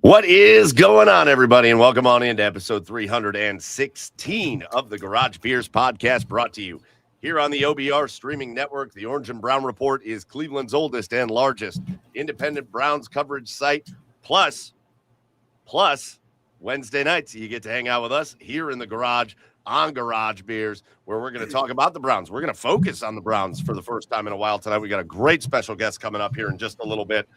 What is going on, everybody, and welcome on into episode 316 of the Garage Beers podcast, brought to you here on the OBR streaming network. The Orange and Brown Report is Cleveland's oldest and largest independent Browns coverage site. Plus, Wednesday nights, you get to hang out with us here in the garage on Garage Beers, where we're going to talk about the Browns. We're going to focus on the Browns for the first time in a while tonight. We got a great special guest coming up here in just a little bit.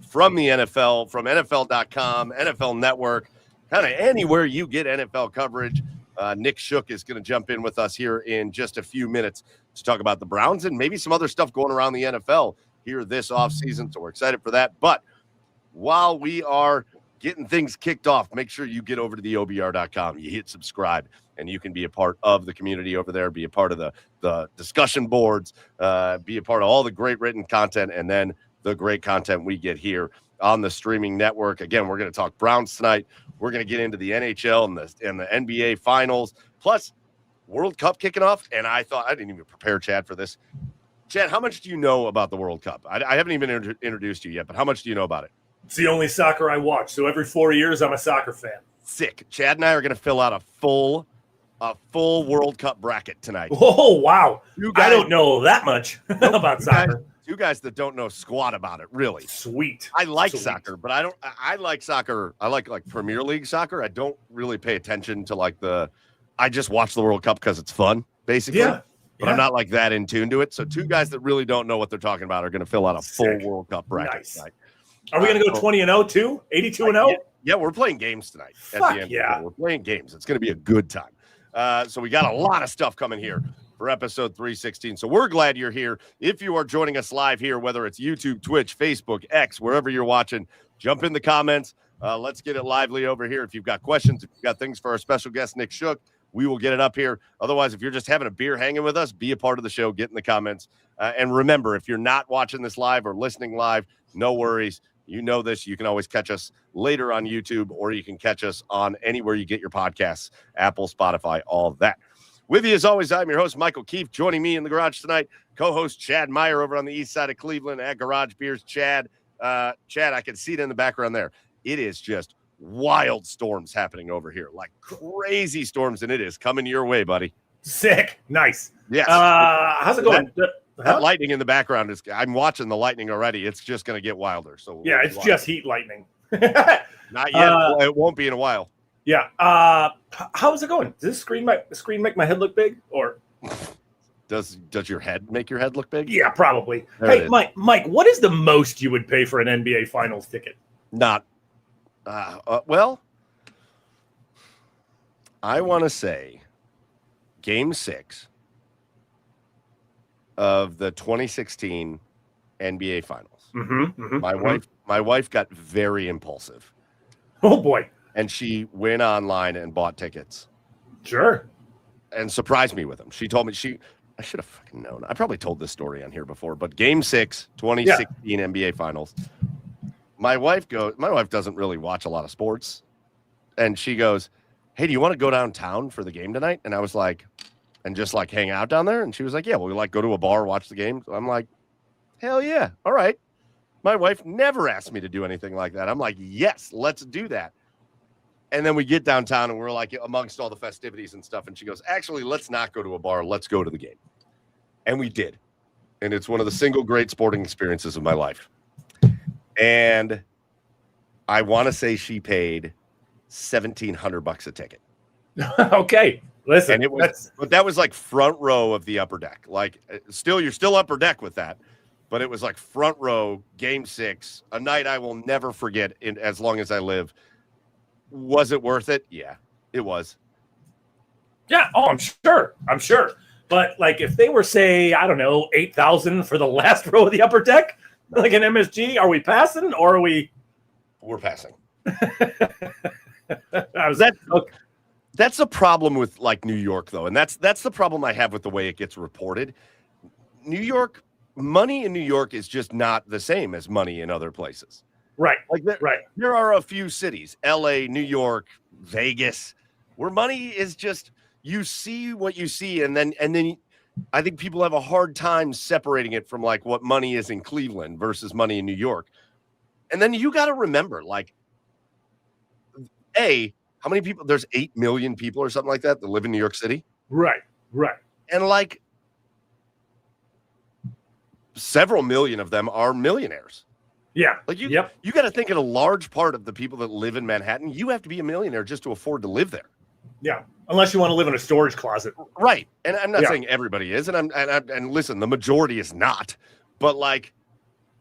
From the NFL, from NFL.com, NFL Network, kind of anywhere you get NFL coverage. Nick Shook is going to jump in with us here in just a few minutes to talk about the Browns and maybe some other stuff going around the NFL here this offseason. So we're excited for that. But while we are getting things kicked off, make sure you get over to the OBR.com. You hit subscribe, and you can be a part of the community over there, be a part of the discussion boards, be a part of all the great written content, and then the great content we get here on the streaming network. Again, we're going to talk Browns tonight. We're going to get into the NHL and the NBA Finals, plus World Cup kicking off. And I thought I didn't even prepare Chad for this. Chad, how much do you know about the World Cup? I haven't even introduced you yet, but how much do you know about it? It's the only soccer I watch. So every 4 years, I'm a soccer fan. Sick. Chad and I are going to fill out a full World Cup bracket tonight. Oh, wow. I don't know that much about soccer. Two guys that don't know squat about it, really. Sweet. I like soccer, but I like soccer. I like Premier League soccer. I don't really pay attention to I just watch the World Cup because it's fun, basically. Yeah. But I'm not like that in tune to it. So two guys that really don't know what they're talking about are going to fill out a full World Cup bracket. Nice. Tonight. Are we going to go 20-0 too? 82-0? Yeah, we're playing games tonight. Fuck yeah. We're playing games. It's going to be a good time. So we got a lot of stuff coming here for episode 316. So we're glad you're here. If you are joining us live here, whether it's YouTube, Twitch, Facebook, X, wherever you're watching, jump in the comments. Let's get it lively over here. If you've got questions, if you've got things for our special guest, Nick Shook, we will get it up here. Otherwise, if you're just having a beer hanging with us, be a part of the show, get in the comments. And remember, if you're not watching this live or listening live, no worries. You know this. You can always catch us later on YouTube, or you can catch us on anywhere you get your podcasts, Apple, Spotify, all that. With you, as always, I'm your host, Michael Keefe. Joining me in the garage tonight, co-host Chad Meyer over on the east side of Cleveland at Garage Beers. Chad, I can see it in the background there. It is just wild storms happening over here, like crazy storms, and it is coming your way, buddy. Sick. Nice. Yes. How's it going? That lightning in the background I'm watching the lightning already. It's just going to get wilder. So yeah, it's just heat lightning. Not yet. It won't be in a while. Yeah. How's it going? Does this screen make my head look big, or does your head make your head look big? Yeah, probably. Hey, Mike, what is the most you would pay for an NBA Finals ticket? Not. Well, I want to say Game 6 of the 2016 NBA Finals. My wife got very impulsive. Oh boy. And she went online and bought tickets. Sure. And surprised me with them. She told me I should have fucking known. I probably told this story on here before, but Game 6, 2016 NBA Finals. My wife doesn't really watch a lot of sports. And she goes, "Hey, do you want to go downtown for the game tonight?" And I was like, and just hang out down there. And she was like, "Yeah, we'll go to a bar, watch the game." So I'm like, hell yeah. All right. My wife never asked me to do anything like that. I'm like, yes, let's do that. And then we get downtown and we're amongst all the festivities and stuff. And she goes, "Actually, let's not go to a bar. Let's go to the game." And we did. And it's one of the single great sporting experiences of my life. And I want to say she paid $1,700 a ticket. Okay. Listen, and but that was front row of the upper deck. You're still upper deck with that, but it was front row, Game 6, a night I will never forget as long as I live. Was it worth it? Yeah, it was. Yeah. Oh, I'm sure. But if they were, say, I don't know, 8,000 for the last row of the upper deck, like an MSG, are we passing or are we? We're passing. That's the problem with New York, though, and that's the problem I have with the way it gets reported. New York, money in New York is just not the same as money in other places. Right. Right. There are a few cities, LA, New York, Vegas, where money is just you see what you see, and then I think people have a hard time separating it from what money is in Cleveland versus money in New York. And then you got to remember, how many people? There's 8 million people or something like that live in New York City. Right. And like several million of them are millionaires. Yeah. Like you got to think in a large part of the people that live in Manhattan, you have to be a millionaire just to afford to live there. Yeah. Unless you want to live in a storage closet. Right. And I'm not saying everybody is. And listen, the majority is not. But like,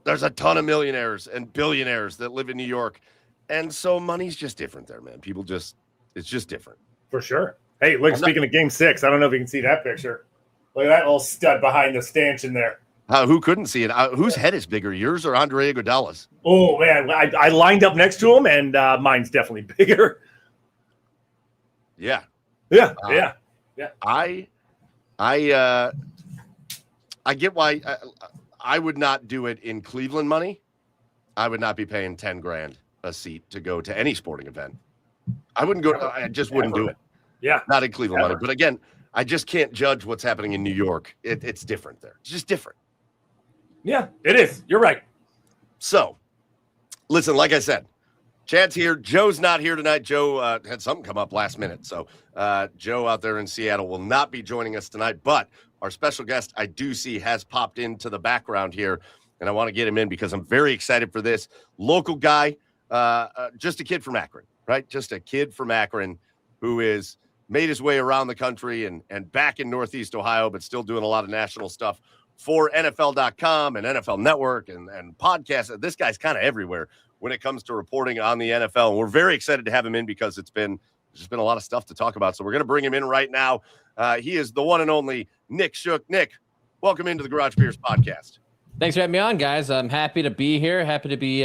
there's a ton of millionaires and billionaires that live in New York. And so money's just different there, man. It's just different. For sure. Hey, look, speaking of Game 6, I don't know if you can see that picture. Look at that little stud behind the stanchion there. Who couldn't see it? Whose head is bigger, yours or Andre Iguodala's? Oh, man. I lined up next to him, and mine's definitely bigger. Yeah. I get why I would not do it in Cleveland money. I would not be paying $10,000 a seat to go to any sporting event. I wouldn't go. I just wouldn't do it. Yeah. Not in Cleveland money. But again, I just can't judge what's happening in New York. It's different there. It's just different. Yeah, it is. You're right. So, listen, like I said, Chad's here. Joe's not here tonight. Joe had something come up last minute. So, Joe out there in Seattle will not be joining us tonight. But our special guest, I do see, has popped into the background here. And I want to get him in because I'm very excited for this. Local guy, just a kid from Akron, right? Just a kid from Akron who is made his way around the country and back in Northeast Ohio, but still doing a lot of national stuff for NFL.com and NFL Network and podcasts. This guy's kind of everywhere when it comes to reporting on the NFL. And we're very excited to have him in because there's just been a lot of stuff to talk about. So we're going to bring him in right now. He is the one and only Nick Shook. Nick, welcome into the Garage Beers podcast. Thanks for having me on, guys. I'm happy to be here. Happy to be,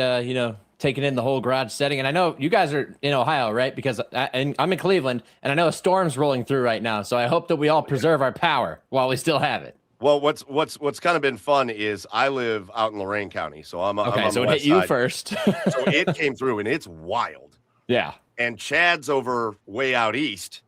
taking in the whole garage setting. And I know you guys are in Ohio, right? Because I'm in Cleveland, and I know a storm's rolling through right now. So I hope that we all preserve our power while we still have it. Well, what's kind of been fun is I live out in Lorain County, so I'm on so the it west hit you side. first. So it came through, and it's wild. Yeah. And Chad's over way out east.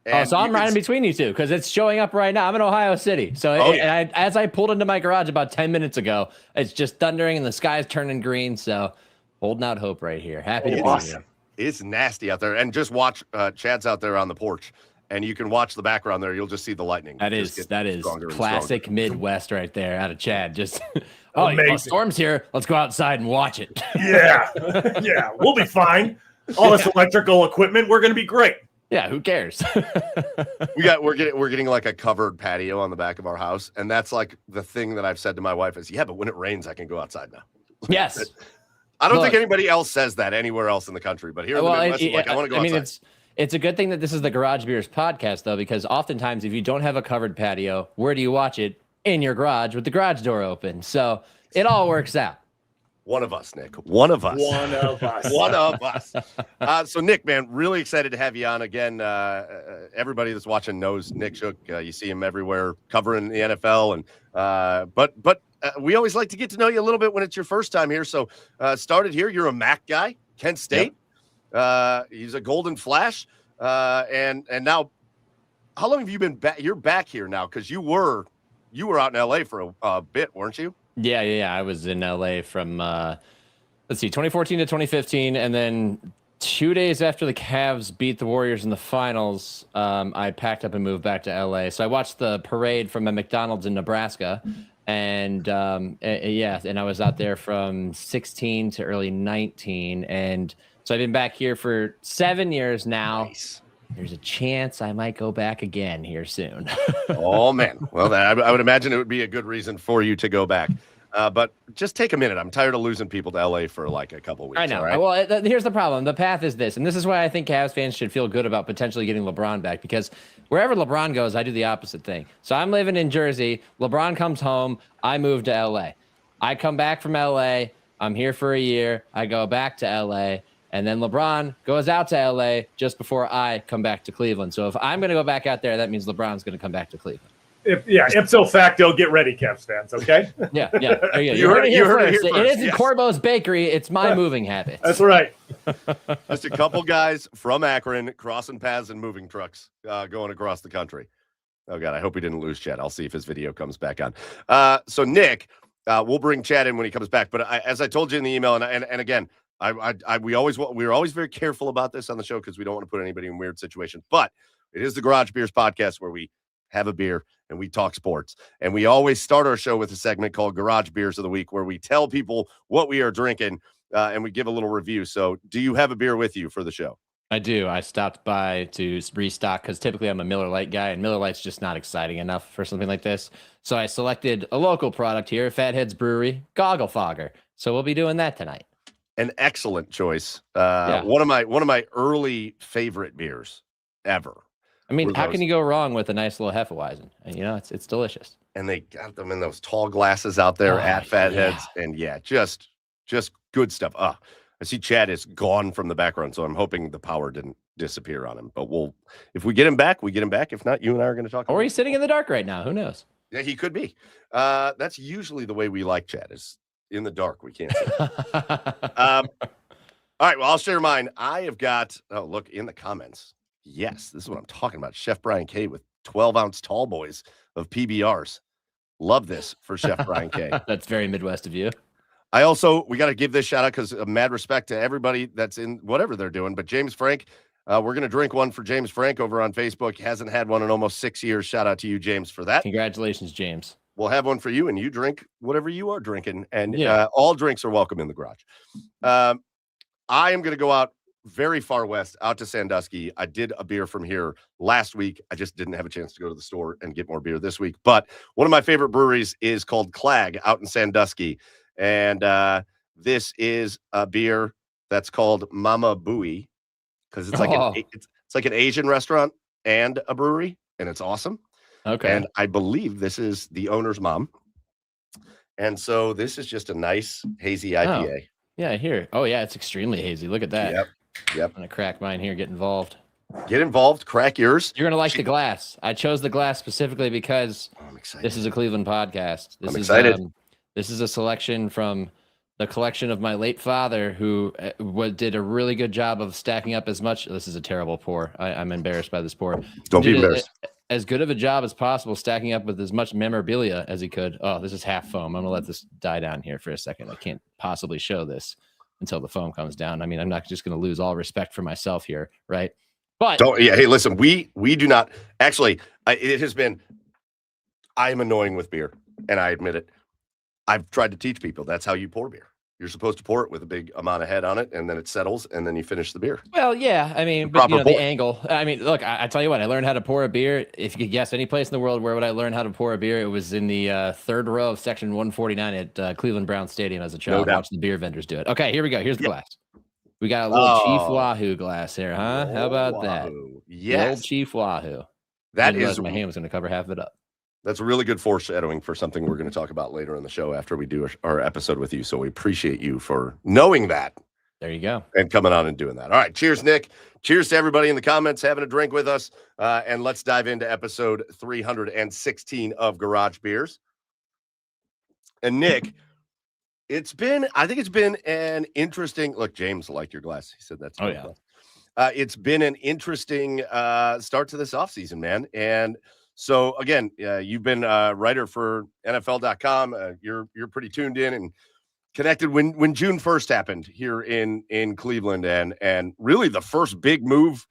So I'm right in between you two because it's showing up right now. I'm in Ohio City. So as I pulled into my garage about 10 minutes ago, it's just thundering and the sky's turning green. So holding out hope right here. Happy to be here. It's nasty out there. And just watch Chad's out there on the porch. And you can watch the background there. You'll just see the lightning. That is classic Midwest right there out of Chad. Just storm's here. Let's go outside and watch it. Yeah. Yeah. We'll be fine. All this electrical equipment, we're going to be great. Yeah, who cares? We're getting like a covered patio on the back of our house. And that's like the thing that I've said to my wife is, but when it rains, I can go outside now. Yes. I don't think anybody else says that anywhere else in the country, but here in the Midwest, I want to go outside. It's a good thing that this is the Garage Beers podcast, though, because oftentimes if you don't have a covered patio, where do you watch it? In your garage with the garage door open. So it all works out. One of us, Nick. One of us. So, Nick, man, really excited to have you on again. Everybody that's watching knows Nick Shook. You see him everywhere covering the NFL. And but we always like to get to know you a little bit when it's your first time here. So started here. You're a MAC guy, Kent State. Yep. He's a Golden Flash. And now, how long have you been back? You're back here now because you were out in LA for a bit, weren't you? Yeah. I was in LA from 2014 to 2015, and then 2 days after the Cavs beat the Warriors in the finals, I packed up and moved back to LA. So I watched the parade from a McDonald's in Nebraska, and I was out there from 16 to early 19, and so I've been back here for 7 years now. Nice. There's a chance I might go back again here soon. Oh, man. Well, I would imagine it would be a good reason for you to go back. But just take a minute. I'm tired of losing people to LA for like a couple weeks. I know. Right? Well, here's the problem. The path is this, and this is why I think Cavs fans should feel good about potentially getting LeBron back, because wherever LeBron goes, I do the opposite thing. So I'm living in Jersey. LeBron comes home. I move to LA. I come back from LA. I'm here for a year. I go back to LA. And then LeBron goes out to LA just before I come back to Cleveland. So if I'm going to go back out there, that means LeBron's going to come back to Cleveland. Ipso facto, get ready, Cavs fans, okay? Yeah. There you heard it here first. It isn't Corbo's Bakery. It's my moving habits. That's right. Just a couple guys from Akron crossing paths and moving trucks going across the country. Oh, God, I hope we didn't lose Chad. I'll see if his video comes back on. So, Nick, we'll bring Chad in when he comes back. But as I told you in the email, and again, we're always very careful about this on the show because we don't want to put anybody in a weird situation. But it is the Garage Beers podcast where we have a beer and we talk sports. And we always start our show with a segment called Garage Beers of the Week, where we tell people what we are drinking and we give a little review. So do you have a beer with you for the show? I do. I stopped by to restock because typically I'm a Miller Lite guy, and Miller Lite's just not exciting enough for something like this. So I selected a local product here, Fatheads Brewery, Goggle Fogger. So we'll be doing that tonight. An excellent choice. One of my early favorite beers ever. I mean, how can you go wrong with a nice little Hefeweizen? And, you know, it's delicious. And they got them in those tall glasses out there at Fatheads. Yeah. And just good stuff. I see Chad is gone from the background, so I'm hoping the power didn't disappear on him. But if we get him back, we get him back. If not, you and I are going to talk. Or he's sitting in the dark right now. Who knows? Yeah, he could be. That's usually the way we like Chad, is in the dark. We can't see. All right, well, I'll share mine. I have got, look, in the comments. Yes, this is what I'm talking about. Chef Brian K with 12-ounce tall boys of PBRs. Love this for Chef Brian K. That's very Midwest of you. We got to give this shout out because of mad respect to everybody that's in whatever they're doing. But James Frank, we're going to drink one for James Frank over on Facebook. He hasn't had one in almost 6 years. Shout out to you, James, for that. Congratulations, James. We'll have one for you, and you drink whatever you are drinking. And all drinks are welcome in the garage. I am going to go out very far west, out to Sandusky. I did a beer from here last week. I just didn't have a chance to go to the store and get more beer this week. But one of my favorite breweries is called Clag out in Sandusky. And this is a beer that's called Mama Booey because it's like it's like an Asian restaurant and a brewery, and it's awesome. Okay. And I believe this is the owner's mom. And so this is just a nice hazy IPA. Yeah, here. Oh, yeah, it's extremely hazy. Look at that. Yep. I'm going to crack mine here. Get involved. Get involved. Crack yours. You're going to like the glass. I chose the glass specifically because I'm excited. This is a Cleveland podcast. I'm excited. This is a selection from the collection of my late father, who did a really good job of stacking up as much. This is a terrible pour. I'm embarrassed by this pour. Don't be embarrassed. As good of a job as possible, stacking up with as much memorabilia as he could. Oh, this is half foam. I'm going to let this die down here for a second. I can't possibly show this until the foam comes down. I mean, I'm not just going to lose all respect for myself here, right? But hey, listen, we do not actually. It has been. I am annoying with beer, and I admit it. I've tried to teach people that's how you pour beer. You're supposed to pour it with a big amount of head on it, and then it settles, and then you finish the beer. Well, yeah, I mean, but the angle. I mean, look, I tell you what, I learned how to pour a beer. If you could guess any place in the world, where would I learn how to pour a beer? It was in the third row of section 149 at Cleveland Brown Stadium as a child. Watching the beer vendors do it. Okay, here we go. Here's the glass. We got a little Chief Wahoo glass here, huh? How about that? Yes. Old Chief Wahoo. That is. My hand was going to cover half of it up. That's really good foreshadowing for something we're going to talk about later in the show after we do our episode with you. So we appreciate you for knowing that. There you go. And coming on and doing that. All right. Cheers, Nick. Cheers to everybody in the comments having a drink with us. And let's dive into episode 316 of Garage Beers. And Nick, I think it's been an interesting, look, James liked your glass. He said that's. Oh, yeah. It's been an interesting start to this offseason, man. And so again, you've been a writer for NFL.com. You're pretty tuned in and connected when June 1st happened here in Cleveland, and really the first big move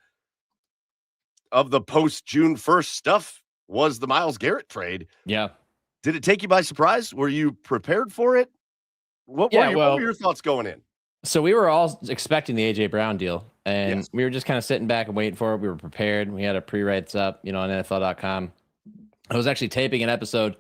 of the post June 1st stuff was the Myles Garrett trade. Yeah. Did it take you by surprise? Were you prepared for it? What were your thoughts going in? So we were all expecting the AJ Brown deal, and we were just kind of sitting back and waiting for it. We were prepared. We had our pre-writes up, on NFL.com. I was actually taping an episode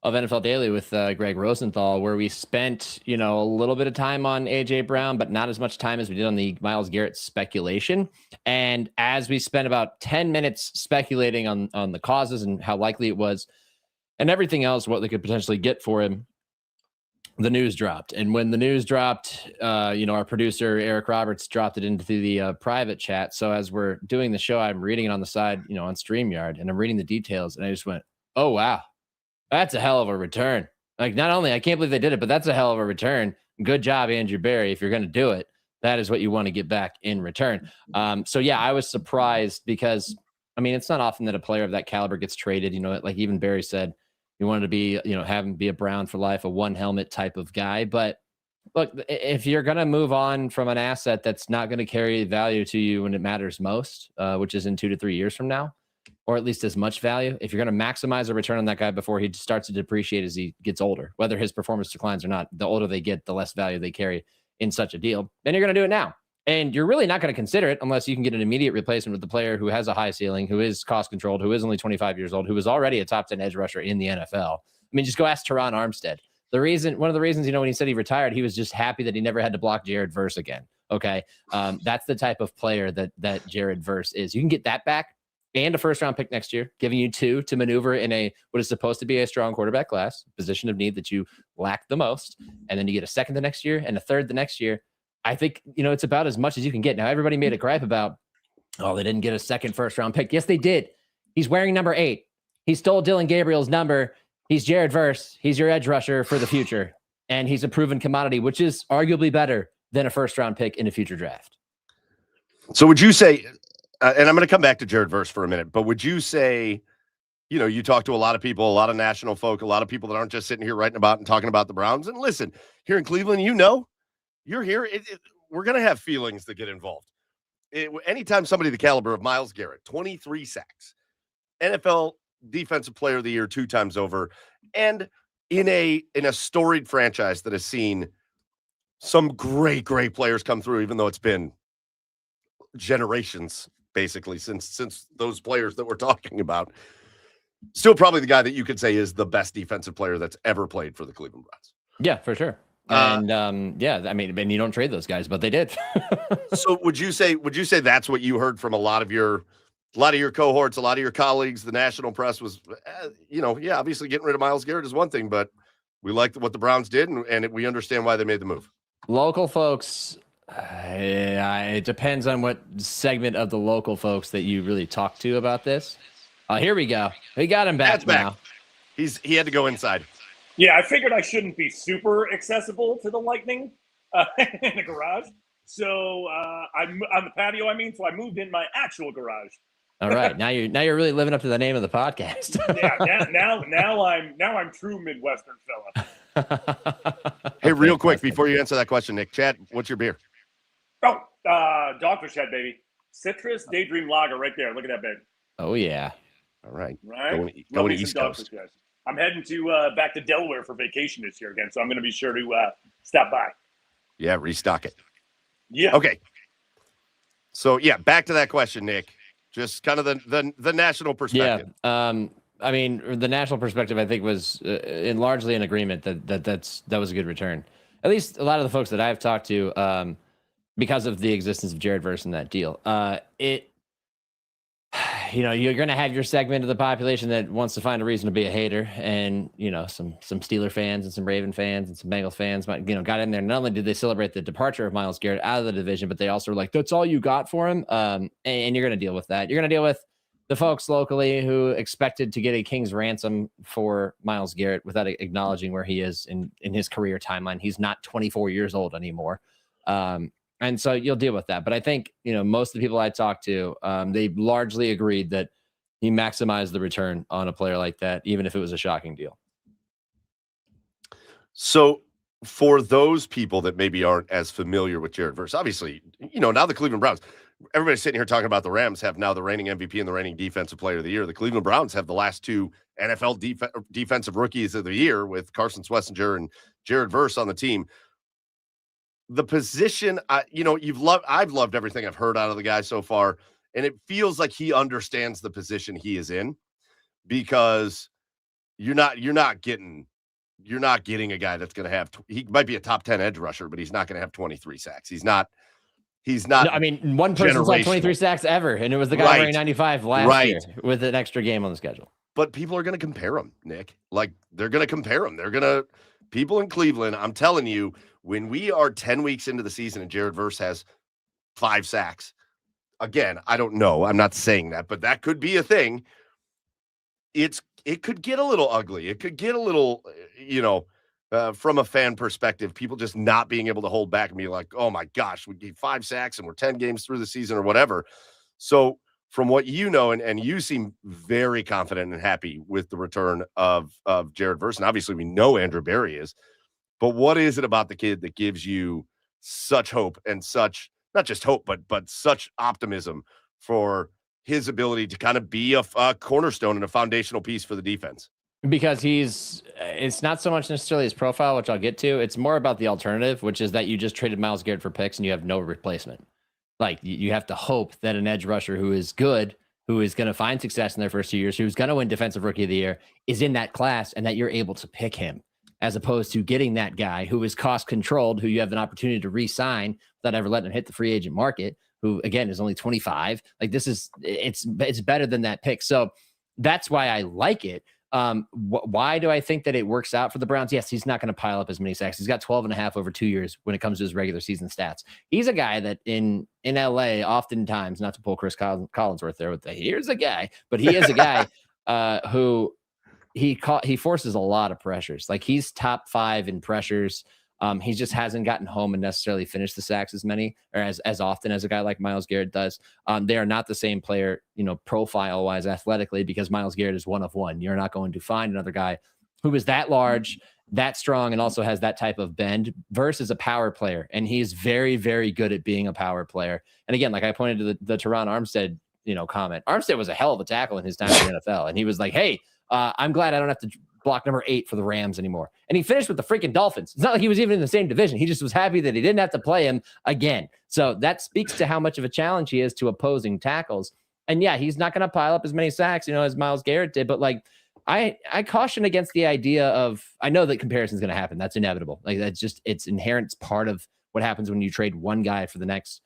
of NFL Daily with Greg Rosenthal, where we spent, a little bit of time on AJ Brown, but not as much time as we did on the Myles Garrett speculation. And as we spent about 10 minutes speculating on the causes and how likely it was and everything else, what they could potentially get for him, the news dropped. And when the news dropped, our producer, Eric Roberts, dropped it into the private chat. So as we're doing the show, I'm reading it on the side, on StreamYard, and I'm reading the details. And I just went, oh, wow, that's a hell of a return. Like, not only I can't believe they did it, but that's a hell of a return. Good job, Andrew Berry. If you're going to do it, that is what you want to get back in return. So yeah, I was surprised because, it's not often that a player of that caliber gets traded. Like even Berry said, he wanted to be, have him be a Brown for life, a one helmet type of guy. But Look, if you're going to move on from an asset that's not going to carry value to you when it matters most, which is in 2 to 3 years from now, or at least as much value, if you're going to maximize a return on that guy before he starts to depreciate as he gets older, whether his performance declines or not, the older they get, the less value they carry in such a deal, then you're going to do it now. And you're really not going to consider it unless you can get an immediate replacement with the player who has a high ceiling, who is cost controlled, who is only 25 years old, who is already a top 10 edge rusher in the NFL. I mean, just go ask Teron Armstead. One of the reasons, when he said he retired, he was just happy that he never had to block Jared Verse again. Okay. That's the type of player that Jared Verse is. You can get that back and a first-round pick next year, giving you 2 to maneuver in what is supposed to be a strong quarterback class, position of need that you lack the most. And then you get a second the next year and a third the next year. I think, it's about as much as you can get. Now, everybody made a gripe about, they didn't get a second first-round pick. Yes, they did. He's wearing number 8. He stole Dylan Gabriel's number. He's Jared Verse. He's your edge rusher for the future. And he's a proven commodity, which is arguably better than a first-round pick in a future draft. So would you say, and I'm going to come back to Jared Verse for a minute, but would you say, you talk to a lot of people, a lot of national folk, a lot of people that aren't just sitting here writing about and talking about the Browns. And listen, here in Cleveland, you're here. We're going to have feelings that get involved. Anytime somebody the caliber of Myles Garrett, 23 sacks, NFL Defensive Player of the Year 2 times over, and in a storied franchise that has seen some great players come through, even though it's been generations basically since those players that we're talking about. Still probably the guy that you could say is the best defensive player that's ever played for the Cleveland Browns. Yeah, for sure. And I mean, you don't trade those guys, but they did. So would you say that's what you heard from a lot of your cohorts, a lot of your colleagues? The national press was, obviously getting rid of Myles Garrett is one thing, but we liked what the Browns did, and we understand why they made the move. Local folks, it depends on what segment of the local folks that you really talk to about this. Here we go. We got him back now. He had to go inside. Yeah, I figured I shouldn't be super accessible to the lightning in the garage. So I'm on the patio. So I moved in my actual garage. All right, now you're really living up to the name of the podcast. Yeah, now I'm true Midwestern fella. Hey, real quick before you answer that question, Nick, Chad, what's your beer? Oh, Dogfish Head, baby. Citrus Daydream Lager right there. Look at that, babe. Oh yeah. All right. Going to East Coast. I'm heading back to Delaware for vacation this year again, so I'm going to be sure to stop by. Yeah, restock it. Yeah. Okay. So yeah, back to that question, Nick. Just kind of the national perspective. Yeah. I mean, the national perspective, I think, was largely in agreement that was a good return. At least a lot of the folks that I've talked to, because of the existence of Jared Verse in that deal. You're going to have your segment of the population that wants to find a reason to be a hater, and some Steeler fans and some Raven fans and some Bengals fans got in there. Not only did they celebrate the departure of Myles Garrett out of the division, but they also were like, that's all you got for him. And you're going to deal with that. You're going to deal with the folks locally who expected to get a king's ransom for Myles Garrett without acknowledging where he is in his career timeline. He's not 24 years old anymore. And so you'll deal with that. But I think, most of the people I talked to, they largely agreed that he maximized the return on a player like that, even if it was a shocking deal. So for those people that maybe aren't as familiar with Jared Verse, obviously, now the Cleveland Browns, everybody's sitting here talking about the Rams have now the reigning MVP and the reigning defensive player of the year. The Cleveland Browns have the last 2 NFL defensive rookies of the year with Carson Schlesinger and Jared Verse on the team. The position, I've loved everything I've heard out of the guy so far, and it feels like he understands the position he is in, because you're not getting a guy that's going to have. He might be a top 10 edge rusher, but he's not going to have 23 sacks. He's not. No, I mean, one person's had 23 sacks ever, and it was the guy wearing 95 last year with an extra game on the schedule. But people are going to compare him, Nick. Like, they're going to compare him. People in Cleveland, I'm telling you, when we are 10 weeks into the season and Jared Verse has 5 sacks, again, I don't know. I'm not saying that, but that could be a thing. It could get a little ugly. It could get a little, from a fan perspective, people just not being able to hold back and be like, oh my gosh, we need 5 sacks and we're 10 games through the season or whatever. So from what and you seem very confident and happy with the return of Jared Verse, and obviously we know Andrew Berry is, But what is it about the kid that gives you such hope and such, not just hope, but such optimism for his ability to kind of be a cornerstone and a foundational piece for the defense? Because it's not so much necessarily his profile, which I'll get to. It's more about the alternative, which is that you just traded Myles Garrett for picks and you have no replacement. Like, you have to hope that an edge rusher who is good, who is going to find success in their first 2 years, who's going to win Defensive Rookie of the Year, is in that class, and that you're able to pick him, as opposed to getting that guy who is cost controlled, who you have an opportunity to re-sign without ever letting him hit the free agent market, who again is only 25. Like, it's better than that pick. So that's why I like it. Why do I think that it works out for the Browns? Yes, he's not going to pile up as many sacks. He's got 12 and a half over 2 years when it comes to his regular season stats. He's a guy that in LA, oftentimes, not to pull Chris Collinsworth there with the here's a guy, but he is a guy who he forces a lot of pressures. Like, he's top 5 in pressures. He just hasn't gotten home and necessarily finished the sacks as many or as often as a guy like Myles Garrett does. They are not the same player, profile wise, athletically, because Myles Garrett is one of one. You're not going to find another guy who is that large, that strong, and also has that type of bend versus a power player. And he's very, very good at being a power player. And again, like I pointed to the Teron Armstead, comment. Armstead was a hell of a tackle in his time in the NFL. And he was like, hey, I'm glad I don't have to block number 8 for the Rams anymore. And he finished with the freaking Dolphins. It's not like he was even in the same division. He just was happy that he didn't have to play him again. So that speaks to how much of a challenge he is to opposing tackles. And yeah, he's not going to pile up as many sacks, as Myles Garrett did. But like, I caution against the idea of, I know that comparison is going to happen. That's inevitable. Like, it's inherent. It's part of what happens when you trade one guy for the next.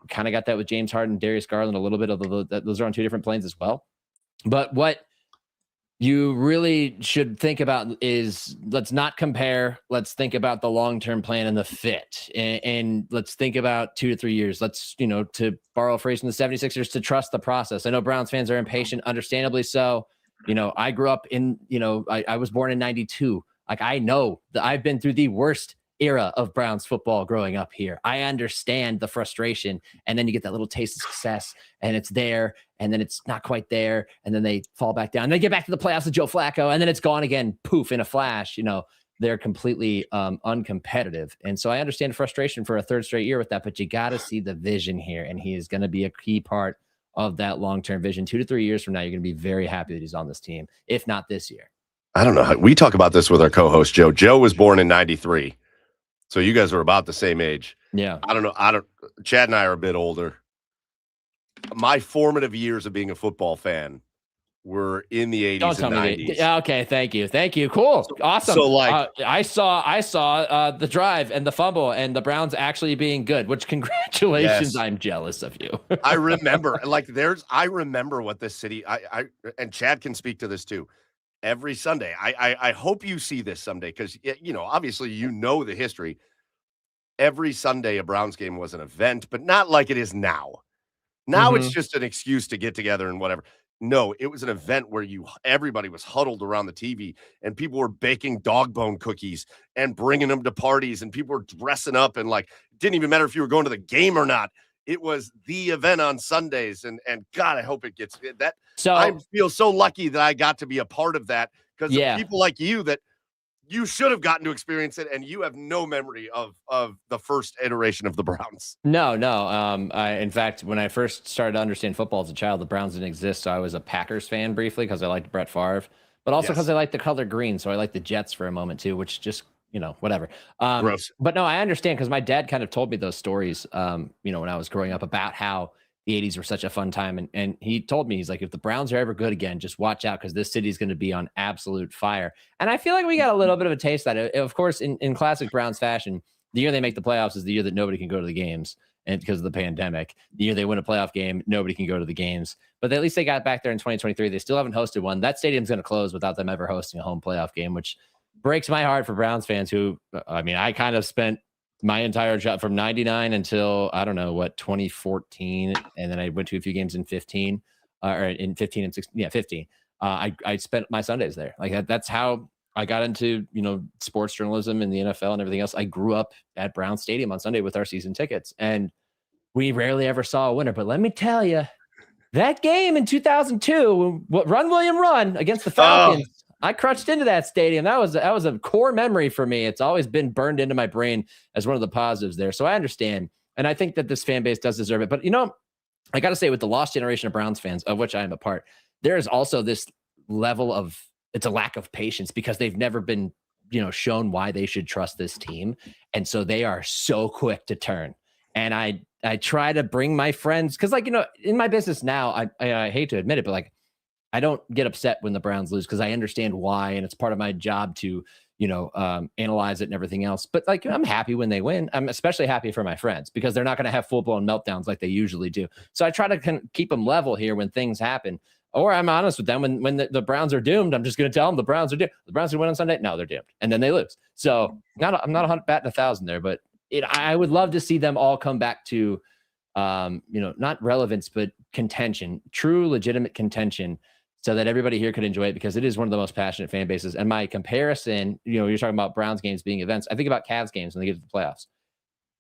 Kind of got that with James Harden, Darius Garland, a little bit of those are on 2 different planes as well. But what you really should think about is, let's not compare. Let's think about the long-term plan and the fit. And let's think about 2 to 3 years. Let's, to borrow a phrase from the 76ers, to trust the process. I know Browns fans are impatient, understandably so. I grew up in, I was born in 92. Like, I know that I've been through the worst era of Browns football growing up here. I understand the frustration, and then you get that little taste of success, and it's there, and then it's not quite there, and then they fall back down. And they get back to the playoffs with Joe Flacco, and then it's gone again, poof, in a flash. They're completely uncompetitive. And so I understand frustration for a 3rd straight year with that, but you got to see the vision here, and he is going to be a key part of that long-term vision. 2 to 3 years from now, you're going to be very happy that he's on this team, if not this year. I don't know. We talk about this with our co-host, Joe. Joe was born in 93. So you guys were about the same age. Yeah. I don't know. Chad and I are a bit older. My formative years of being a football fan were in the 80s and 90s. Okay, thank you. Cool. Awesome. So like, I saw the drive and the fumble and the Browns actually being good, which congratulations. Yes. I'm jealous of you. I remember what this city, I and Chad can speak to this too. Every Sunday, I hope you see this someday, because obviously the history. Every Sunday a Browns game was an event, but not like it is now. Now it's just an excuse to get together and whatever. No, it was an event where everybody was huddled around the TV, and people were baking dog bone cookies and bringing them to parties, and people were dressing up, and like, it didn't even matter if you were going to the game or not. It was the event on Sundays, and God, I hope it gets that. So I feel so lucky that I got to be a part of that, because of people like you that you should have gotten to experience it, and you have no memory of the first iteration of the Browns. No. In fact, when I first started to understand football as a child, the Browns didn't exist, so I was a Packers fan briefly because I liked Brett Favre, but also because I liked the color green, so I liked the Jets for a moment too, which just whatever. Gross. But no, I understand, because my dad kind of told me those stories, when I was growing up, about how the 80s were such a fun time. And he told me, he's like, if the Browns are ever good again, just watch out, because this city is going to be on absolute fire. And I feel like we got a little bit of a taste of that. Of course, in classic Browns fashion, the year they make the playoffs is the year that nobody can go to the games, and because of the pandemic. The year they win a playoff game, nobody can go to the games. But at least they got back there in 2023. They still haven't hosted one. That stadium's going to close without them ever hosting a home playoff game, which breaks my heart for Browns fans who, I kind of spent my entire job from 99 until, 2014. And then I went to a few games in 15, or in 15 and 16. Yeah, 15. I spent my Sundays there. Like, that's how I got into, sports journalism and the NFL and everything else. I grew up at Brown Stadium on Sunday with our season tickets, and we rarely ever saw a winner. But let me tell you, that game in 2002, Run William Run against the Falcons, I crunched into that stadium. That was a core memory for me. It's always been burned into my brain as one of the positives there. So I understand. And I think that this fan base does deserve it. But, I got to say, with the lost generation of Browns fans, of which I am a part, there is also this level of, it's a lack of patience because they've never been, shown why they should trust this team. And so they are so quick to turn. And I try to bring my friends, because in my business now, I hate to admit it, but I don't get upset when the Browns lose because I understand why. And it's part of my job to, analyze it and everything else. But I'm happy when they win. I'm especially happy for my friends because they're not going to have full blown meltdowns like they usually do. So I try to keep them level here when things happen. Or I'm honest with them when the Browns are doomed. I'm just going to tell them the Browns are doomed. The Browns will win on Sunday. No, they're doomed. And then they lose. So I'm not batting 1,000 there, but I would love to see them all come back to, not relevance, but contention, true, legitimate contention, so that everybody here could enjoy it because it is one of the most passionate fan bases. And my comparison, you're talking about Browns games being events. I think about Cavs games when they get to the playoffs.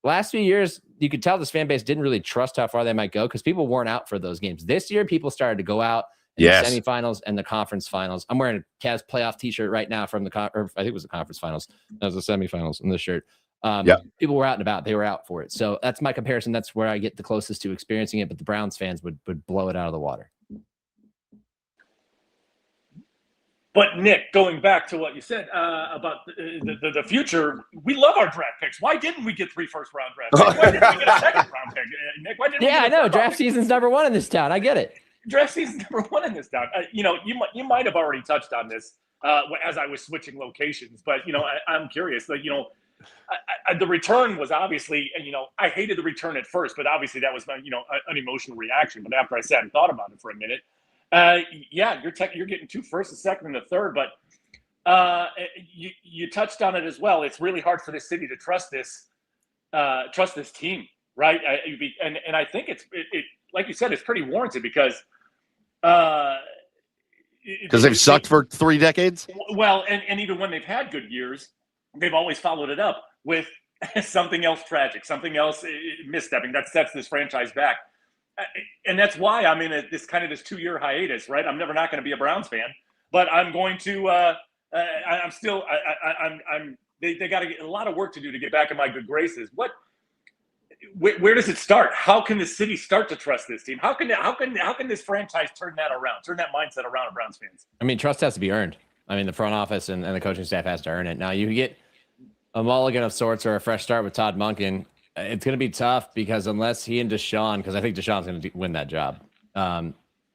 Last few years, you could tell this fan base didn't really trust how far they might go because people weren't out for those games. This year, people started to go out in the semifinals and the conference finals. I'm wearing a Cavs playoff t-shirt right now from I think it was the conference finals. That was the semifinals in this shirt. People were out and about. They were out for it. So that's my comparison. That's where I get the closest to experiencing it. But the Browns fans would blow it out of the water. But Nick, going back to what you said about the future, we love our draft picks. Why didn't we get 3 first-round draft picks? Why didn't we get a second-round pick? Nick, why didn't we get I know. Draft season's number 1 in this town. I get it. Draft season's number 1 in this town. You might have already touched on this as I was switching locations, but I'm curious. The return was obviously, I hated the return at first, but obviously that was an emotional reaction. But after I sat and thought about it for a minute. You're getting 2 firsts, a second, and a third, but you touched on it as well. It's really hard for this city to trust this team, right? And I think it like you said, it's pretty warranted because they've sucked for 3 decades. Well, and even when they've had good years, they've always followed it up with something else tragic, something else misstepping that sets this franchise back. And that's why I'm in this 2-year hiatus, right? I'm never not going to be a Browns fan, but I'm going to. I'm still. They got to get a lot of work to do to get back in my good graces. Where does it start? How can the city start to trust this team? How can this franchise turn that around? Turn that mindset around of Browns fans? I mean, trust has to be earned. I mean, the front office and the coaching staff has to earn it. Now you get a mulligan of sorts or a fresh start with Todd Monken. It's going to be tough because unless he and Deshaun, because I think Deshaun's going to win that job,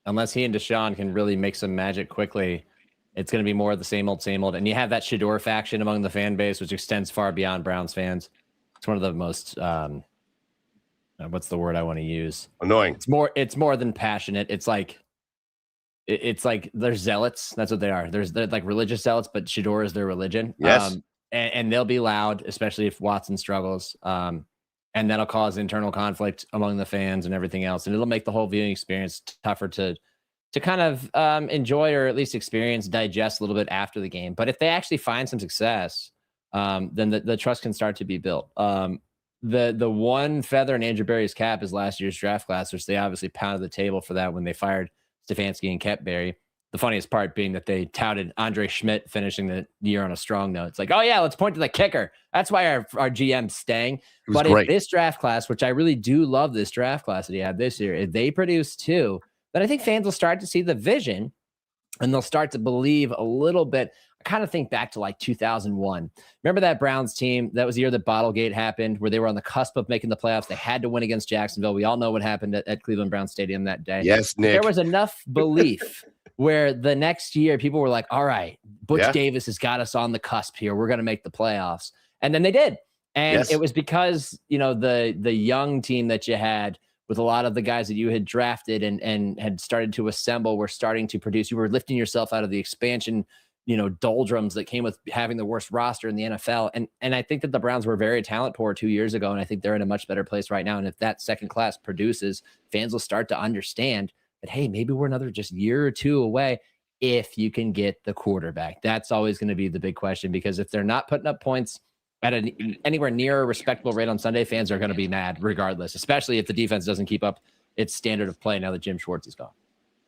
unless he and Deshaun can really make some magic quickly, it's going to be more of the same old, same old. And you have that Shador faction among the fan base, which extends far beyond Browns fans. It's one of the most, what's the word I want to use? Annoying. It's more than passionate. It's like they're zealots. That's what they are. They're like religious zealots, but Shador is their religion. Yes. And they'll be loud, especially if Watson struggles. And that'll cause internal conflict among the fans and everything else. And it'll make the whole viewing experience tougher to kind of enjoy or at least experience, digest a little bit after the game. But if they actually find some success, then the trust can start to be built. The one feather in Andrew Berry's cap is last year's draft class, which they obviously pounded the table for that when they fired Stefanski and kept Berry. The funniest part being that they touted Andre Schmidt finishing the year on a strong note. It's like, oh yeah, let's point to the kicker. That's why our GM's staying. But if this draft class, which I really do love this draft class that he had this year, if they produce 2, then I think fans will start to see the vision and they'll start to believe a little bit. I kind of think back to 2001. Remember that Browns team? That was the year that Bottlegate happened, where they were on the cusp of making the playoffs. They had to win against Jacksonville. We all know what happened at Cleveland Brown Stadium that day. Yes, Nick. There was enough belief where the next year people were like, all right, Butch Davis has got us on the cusp here. We're going to make the playoffs. And then they did. And it was because, the young team that you had with a lot of the guys that you had drafted and had started to assemble were starting to produce. You were lifting yourself out of the expansion, doldrums that came with having the worst roster in the NFL. And I think that the Browns were very talent poor 2 years ago. And I think they're in a much better place right now. And if that second class produces, fans will start to understand that, hey, maybe we're another just year or 2 away if you can get the quarterback. That's always going to be the big question, because if they're not putting up points at anywhere near a respectable rate on Sunday, fans are going to be mad regardless, especially if the defense doesn't keep up its standard of play now that Jim Schwartz is gone.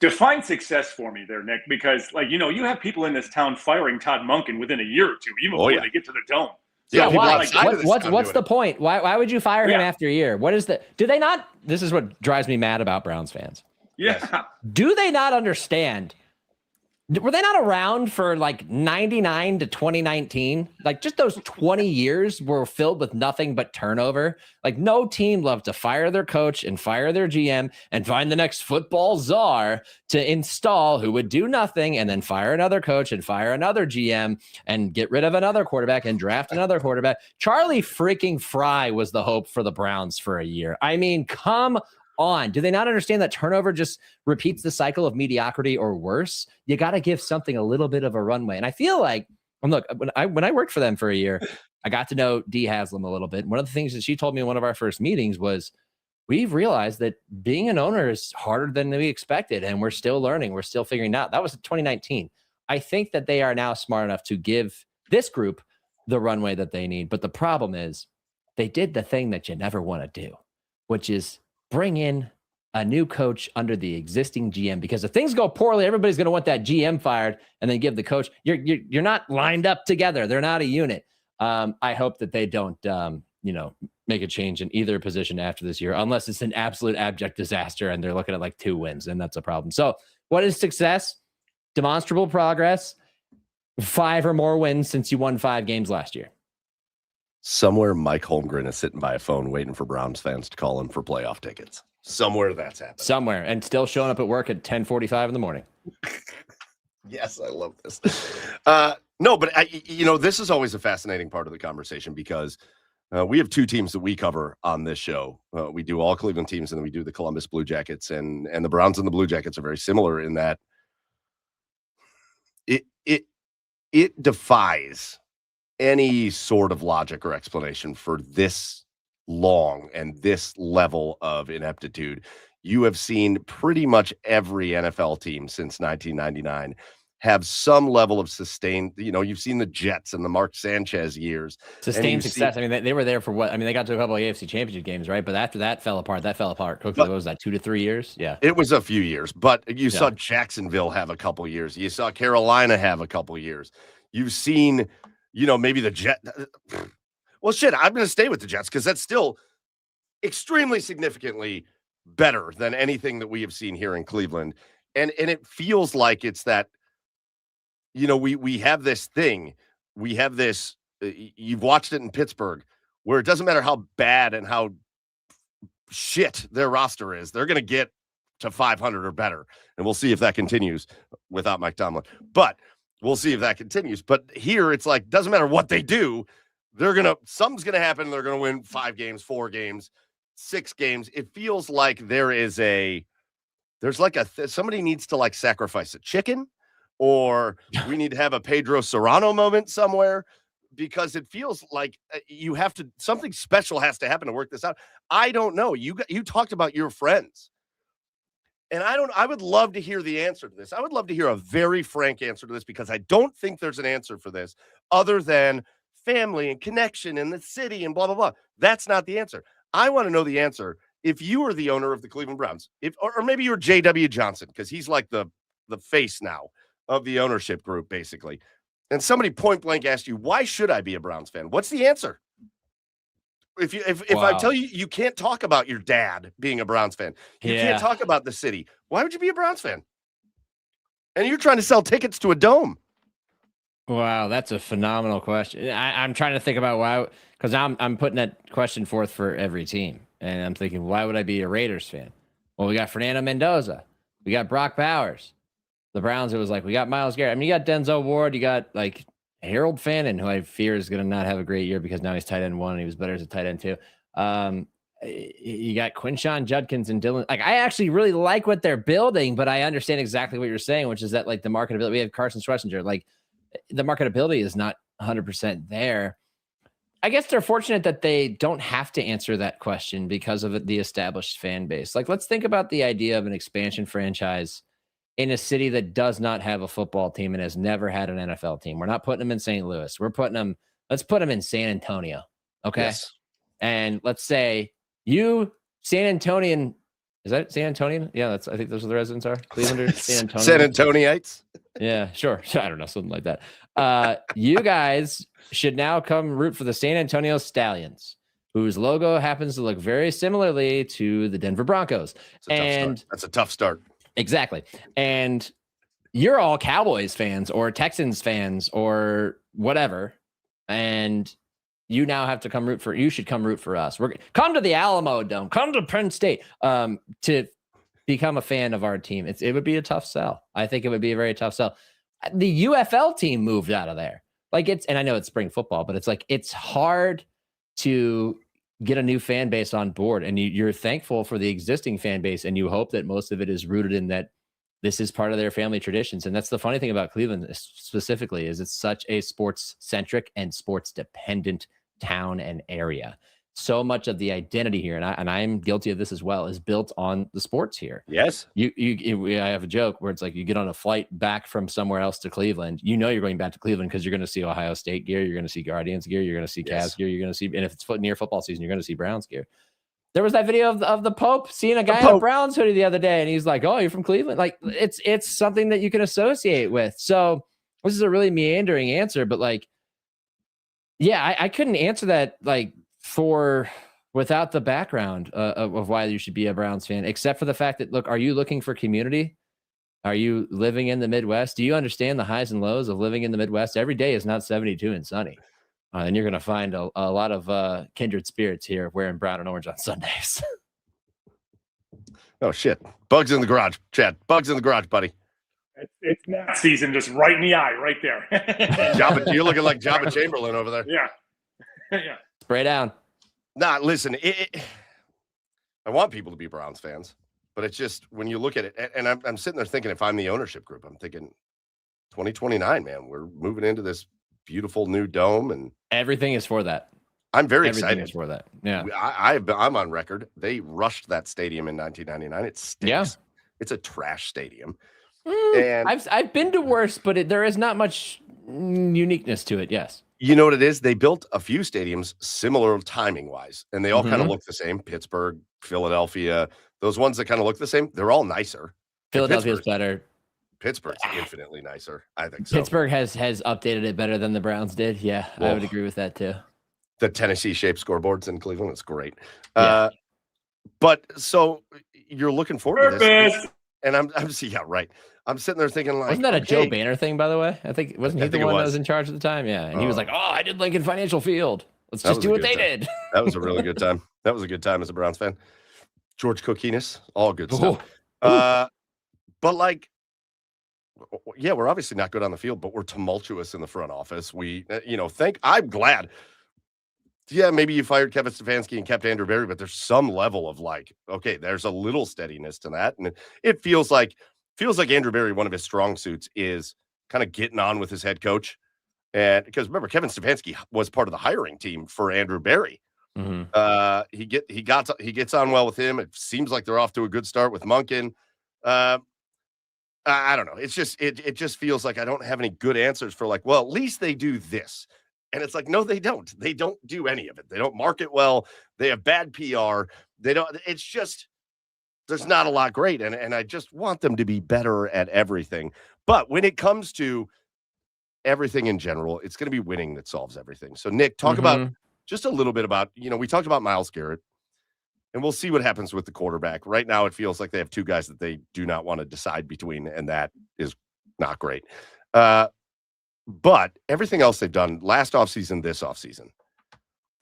Define success for me there, Nick, because you have people in this town firing Todd Monken within a year or two, even before they get to the Dome. So why? What's the point? Why would you fire him after a year? What is the? Do they not? This is what drives me mad about Browns fans. Yeah. Do they not understand? Were they not around for like 99 to 2019? Like just those 20 years were filled with nothing but turnover. Like no team loved to fire their coach and fire their GM and find the next football czar to install who would do nothing and then fire another coach and fire another GM and get rid of another quarterback and draft another quarterback. Charlie freaking Fry was the hope for the Browns for a year. I mean, come on. Do they not understand that turnover just repeats the cycle of mediocrity or worse? You got to give something a little bit of a runway. And I feel like, look, when I worked for them for a year, I got to know Dee Haslam a little bit. One of the things that she told me in one of our first meetings was, we've realized that being an owner is harder than we expected. And we're still learning. We're still figuring it out. That was 2019. I think that they are now smart enough to give this group the runway that they need. But the problem is they did the thing that you never want to do, which is bring in a new coach under the existing GM, because if things go poorly, everybody's going to want that GM fired and then give the coach. You're not lined up together. They're not a unit. I hope that they don't, make a change in either position after this year, unless it's an absolute abject disaster and they're looking at like 2 wins, and that's a problem. So what is success? Demonstrable progress, 5 or more wins since you won 5 games last year. Somewhere Mike Holmgren is sitting by a phone waiting for Browns fans to call him for playoff tickets. Somewhere that's happening. Somewhere, and still showing up at work at 10:45 in the morning. Yes, I love this. No, but this is always a fascinating part of the conversation, because we have 2 teams that we cover on this show. We do all Cleveland teams, and then we do the Columbus Blue Jackets, and the Browns and the Blue Jackets are very similar in that it defies any sort of logic or explanation for this long and this level of ineptitude. You have seen pretty much every NFL team since 1999 have some level of sustained, you've seen the Jets and the Mark Sanchez years. Sustained success. I mean, they were there for what? I mean, they got to a couple of AFC championship games, right? But after that fell apart. What was that, 2 to 3 years? Yeah. It was a few years, but you saw Jacksonville have a couple years. You saw Carolina have a couple years. You've seen maybe the Jets. Well, shit, I'm going to stay with the Jets because that's still extremely significantly better than anything that we have seen here in Cleveland. And it feels like it's that, we have this thing. We have this, you've watched it in Pittsburgh, where it doesn't matter how bad and how shit their roster is. They're going to get to 500 or better. And we'll see if that continues without Mike Tomlin. But we'll see if that continues. But here it's like, doesn't matter what they do. Something's going to happen. They're going to win 5 games, 4 games, 6 games. It feels like somebody needs to sacrifice a chicken, or we need to have a Pedro Serrano moment somewhere, because it feels like something special has to happen to work this out. I don't know. You talked about your friends. And I would love to hear the answer to this. I would love to hear a very frank answer to this, because I don't think there's an answer for this other than family and connection in the city and blah, blah, blah. That's not the answer. I want to know the answer. If you were the owner of the Cleveland Browns, or maybe you're J.W. Johnson, because he's like the face now of the ownership group, basically. And somebody point blank asked you, why should I be a Browns fan? What's the answer? If I tell you, you can't talk about your dad being a Browns fan, you can't talk about the city, why would you be a Browns fan? And you're trying to sell tickets to a dome. Wow, that's a phenomenal question. I'm trying to think about why, because I'm putting that question forth for every team, and I'm thinking, why would I be a Raiders fan? Well, we got Fernando Mendoza, we got Brock Bowers. The Browns, it was like, we got Myles Garrett. I mean, you got Denzel Ward, you got Harold Fannin, who I fear is going to not have a great year because now he's tight end 1 and he was better as a tight end 2. You got Quinshon Judkins and Dylan. I actually really like what they're building, but I understand exactly what you're saying, which is that the marketability. We have Carson Schlesinger. The marketability is not 100% there. I guess they're fortunate that they don't have to answer that question because of the established fan base. Let's think about the idea of an expansion franchise in a city that does not have a football team and has never had an NFL team. We're not putting them in St. Louis. Let's put them in San Antonio. Okay. Yes. And let's say you, San Antonian Is that San Antonio? Yeah, I think those are the residents are. Cleveland or San Antonio? San Antoniaites. Yeah, sure. I don't know, something like that. You guys should now come root for the San Antonio Stallions, whose logo happens to look very similarly to the Denver Broncos. That's a tough start. Exactly. And you're all Cowboys fans or Texans fans or whatever. And you now have to you should come root for us. Come to the Alamo Dome, come to Penn State to become a fan of our team. It would be a tough sell. I think it would be a very tough sell. The UFL team moved out of there. And I know it's spring football, but it's hard to get a new fan base on board. And you're thankful for the existing fan base. And you hope that most of it is rooted in that this is part of their family traditions. And that's the funny thing about Cleveland specifically is it's such a sports centric and sports dependent town and area. So much of the identity here, and I'm guilty of this as well, is built on the sports here. Yes. I have a joke where it's like you get on a flight back from somewhere else to Cleveland. You know you're going back to Cleveland because you're going to see Ohio State gear, you're going to see Guardians gear, you're going to see Cavs gear, you're going to see, and if it's near football season, you're going to see Browns gear. There was that video of the Pope seeing a guy in a Browns hoodie the other day, and he's like, "Oh, you're from Cleveland." Like it's something that you can associate with. So this is a really meandering answer, but like, yeah, I couldn't answer that like without the background of why you should be a Browns fan, except for the fact that, look, are you looking for community? Are you living in the Midwest? Do you understand the highs and lows of living in the Midwest? Every day is not 72 and sunny. And you're going to find a lot of kindred spirits here wearing brown and orange on Sundays. Oh, shit. Bugs in the garage, Chad. Bugs in the garage, buddy. It's gnat season, just right in the eye, right there. You're looking like Jabba Chamberlain over there. Yeah. Yeah. Spray down. Nah, listen, I want people to be Browns fans, but it's just when you look at it, and I'm sitting there thinking, if I'm the ownership group, I'm thinking 2029, man, we're moving into this beautiful new dome, and everything is for that. I'm very Everything excited is for that. Yeah, I'm on record. They rushed that stadium in 1999. It stinks. Yeah. It's a trash stadium. And I've been to worse, but there is not much uniqueness to it. Yes. You know what it is? They built a few stadiums similar timing wise, and they all kind of look the same. Pittsburgh, Philadelphia, those ones that kind of look the same. They're all nicer. Philadelphia's better. Pittsburgh's infinitely nicer. I think so. Pittsburgh has updated it better than the Browns did. Yeah, I would agree with that too. The Tennessee shaped scoreboards in Cleveland, it's great. Yeah. But so you're looking forward to this. And I'm yeah, right. I'm sitting there thinking, like, wasn't that a Joe Banner thing, by the way? I think wasn't he the one that was in charge at the time? Yeah, and he was like, "Oh, I did Lincoln Financial Field. Let's just do what they did." That was a really good time. That was a good time as a Browns fan. George Kokinis, all good stuff. But like, yeah, we're obviously not good on the field, but we're tumultuous in the front office. We, I'm glad. Yeah, maybe you fired Kevin Stefanski and kept Andrew Berry, but there's some level of like, okay, there's a little steadiness to that, and it feels like Andrew Berry, one of his strong suits is kind of getting on with his head coach, and because remember, Kevin Stefanski was part of the hiring team for Andrew Berry. Mm-hmm. He gets on well with him. It seems like they're off to a good start with Monken. I don't know. It's just it just feels like I don't have any good answers for like, well, at least they do this. And it's like, no, they don't. They don't do any of it. They don't market well. They have bad PR. They don't. It's just there's not a lot great. And I just want them to be better at everything. But when it comes to everything in general, it's going to be winning that solves everything. So, Nick, talk about just a little bit about, we talked about Myles Garrett, and we'll see what happens with the quarterback. Right now, it feels like they have two guys that they do not want to decide between, and that is not great. But everything else they've done last offseason, this offseason,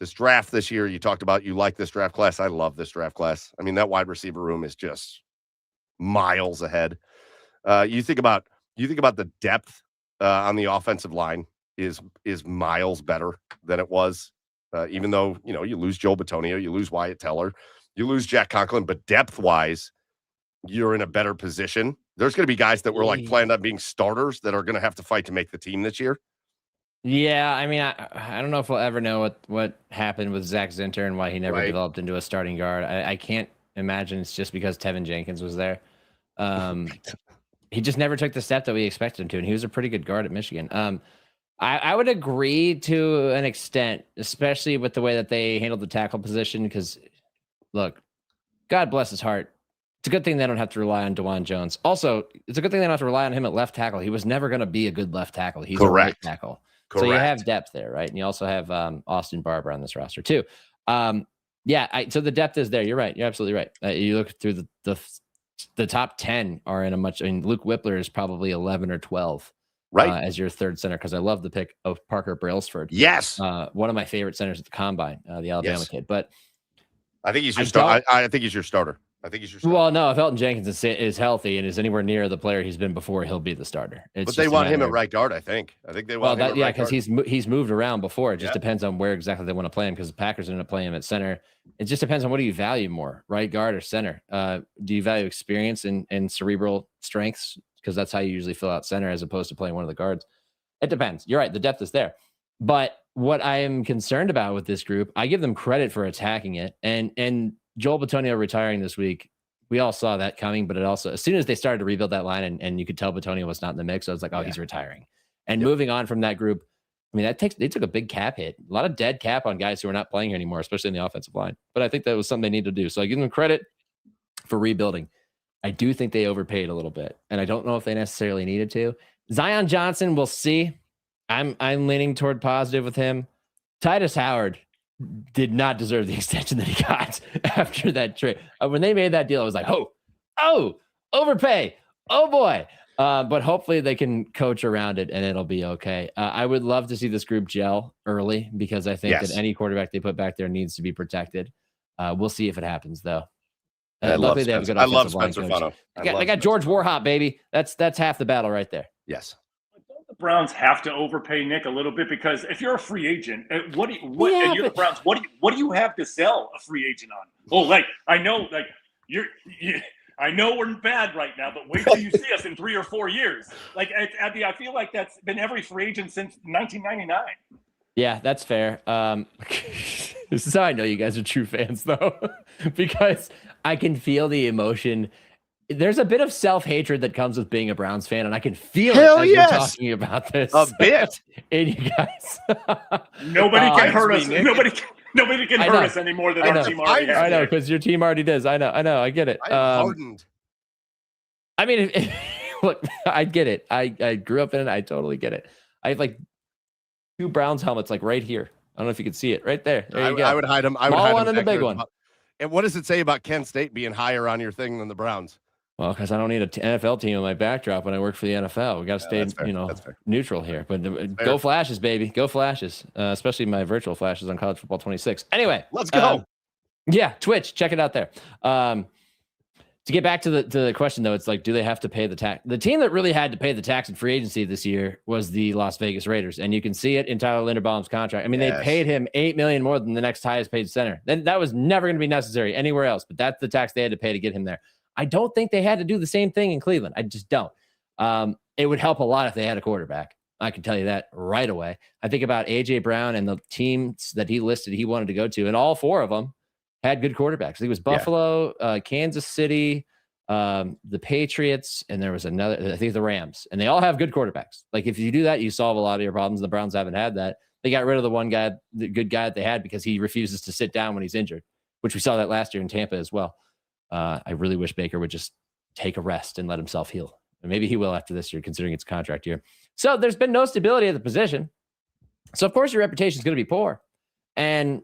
this draft this year, you talked about you like this draft class. I love this draft class. I mean, that wide receiver room is just miles ahead. You think about the depth on the offensive line is miles better than it was. Even though, you lose Joel Bitonio, you lose Wyatt Teller, you lose Jack Conklin, but depth-wise, you're in a better position. There's going to be guys that were like planned on being starters that are going to have to fight to make the team this year. Yeah, I mean, I don't know if we'll ever know what happened with Zach Zinter and why he never developed into a starting guard. I can't imagine it's just because Tevin Jenkins was there. He just never took the step that we expected him to, and he was a pretty good guard at Michigan. I would agree to an extent, especially with the way that they handled the tackle position, because, look, God bless his heart. It's a good thing they don't have to rely on DeJuan Jones. Also, it's a good thing they don't have to rely on him at left tackle. He was never going to be a good left tackle. He's a right tackle. Correct. So you have depth there, right? And you also have Austin Barber on this roster too. So the depth is there. You're right. You're absolutely right. You look through the top 10 are in a much. I mean, Luke Whippler is probably 11 or 12, right, as your third center, because I love the pick of Parker Brailsford. Yes, one of my favorite centers at the combine, the Alabama kid. But I think he's your starter. I think he's your starter. Well, no, if Elton Jenkins is healthy and is anywhere near the player he's been before, he'll be the starter. But they want him at right guard, I think. They want him at right guard. Because he's moved around before. It just depends on where exactly they want to play him, because the Packers are going to play him at center. It just depends on what do you value more, right guard or center. Do you value experience and cerebral strengths? Because that's how you usually fill out center as opposed to playing one of the guards. It depends. You're right. The depth is there. But what I am concerned about with this group, I give them credit for attacking it. And Joel Bitonio retiring this week, we all saw that coming, but it also, as soon as they started to rebuild that line and you could tell Bitonio was not in the mix, I was like, he's retiring. And moving on from that group, I mean, they took a big cap hit, a lot of dead cap on guys who are not playing here anymore, especially in the offensive line. But I think that was something they need to do. So I give them credit for rebuilding. I do think they overpaid a little bit, and I don't know if they necessarily needed to. Zion Johnson, we'll see. I'm leaning toward positive with him. Titus Howard did not deserve the extension that he got after that trade. When they made that deal, I was like, oh, overpay. Oh boy. But hopefully they can coach around it and it'll be okay. I would love to see this group gel early, because I think that any quarterback they put back there needs to be protected. We'll see if it happens though. Luckily they have a good offensive line coach. They got George Warhop, baby. That's half the battle right there. Yes. The Browns have to overpay Nick a little bit, because if you're a free agent, and you're the Browns, what do you have to sell a free agent on? Oh, I know we're bad right now, but wait till you see us in 3 or 4 years. I feel like that's been every free agent since 1999. Yeah, that's fair. This is how I know you guys are true fans, though, because I can feel the emotion. There's a bit of self-hatred that comes with being a Browns fan, and I can feel it as we're talking about this. A bit. In you guys. Nobody can hurt us. Nobody can hurt us any more than our team already has. I know, because your team already does. I know. I get it. Hardened. I mean, look, I get it. I grew up in it. I totally get it. I have 2 Browns helmets right here. I don't know if you can see it right there. There you go. I would hide them. Small one and the big one. And what does it say about Kent State being higher on your thing than the Browns? Well, because I don't need an NFL team on my backdrop when I work for the NFL. We got to stay, neutral here. But go Flashes, baby. Go Flashes. Especially my virtual Flashes on College Football 26. Anyway. Let's go. Twitch. Check it out there. To get back to the question, though, it's do they have to pay the tax? The team that really had to pay the tax in free agency this year was the Las Vegas Raiders. And you can see it in Tyler Linderbaum's contract. I mean, they paid him $8 million more than the next highest paid center. Then that was never going to be necessary anywhere else. But that's the tax they had to pay to get him there. I don't think they had to do the same thing in Cleveland. I just don't. It would help a lot if they had a quarterback. I can tell you that right away. I think about A.J. Brown and the teams that he listed he wanted to go to, and all 4 of them had good quarterbacks. I think it was Buffalo, Kansas City, the Patriots, and there was another, I think the Rams. And they all have good quarterbacks. If you do that, you solve a lot of your problems. The Browns haven't had that. They got rid of the one guy, the good guy that they had, because he refuses to sit down when he's injured, which we saw that last year in Tampa as well. I really wish Baker would just take a rest and let himself heal. And maybe he will after this year, considering it's contract year. So there's been no stability at the position. So, of course, your reputation is going to be poor. And,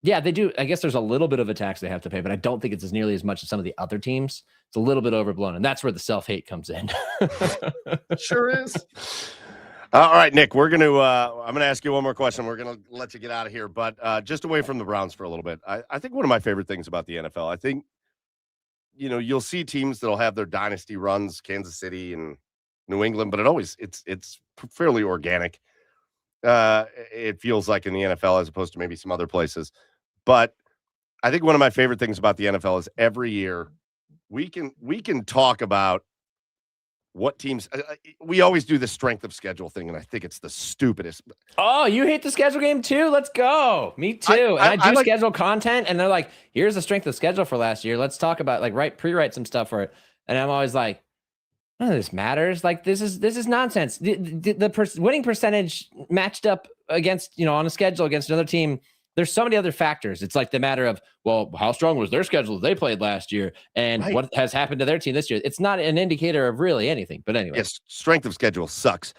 they do. I guess there's a little bit of a tax they have to pay, but I don't think it's as nearly as much as some of the other teams. It's a little bit overblown, and that's where the self-hate comes in. Sure is. All right, Nick, I'm going to ask you one more question. We're going to let you get out of here, but just away from the Browns for a little bit. I think one of my favorite things about the NFL, I think, you'll see teams that'll have their dynasty runs, Kansas City and New England, but it's fairly organic. It feels like in the NFL as opposed to maybe some other places. But I think one of my favorite things about the NFL is every year we can talk about what teams. We always do the strength of schedule thing, and I think it's the stupidest. Oh, you hate the schedule game too? Let's go. Me too. I do schedule content, and they're like, "Here's the strength of schedule for last year. Let's talk about pre-write some stuff for it." And I'm always like, none of this matters. This is nonsense. The winning percentage matched up against on a schedule against another team there's so many other factors. It's like the matter of, well, how strong was their schedule they played last year, and what has happened to their team this year? It's not an indicator of really anything. But anyway, yes, strength of schedule sucks,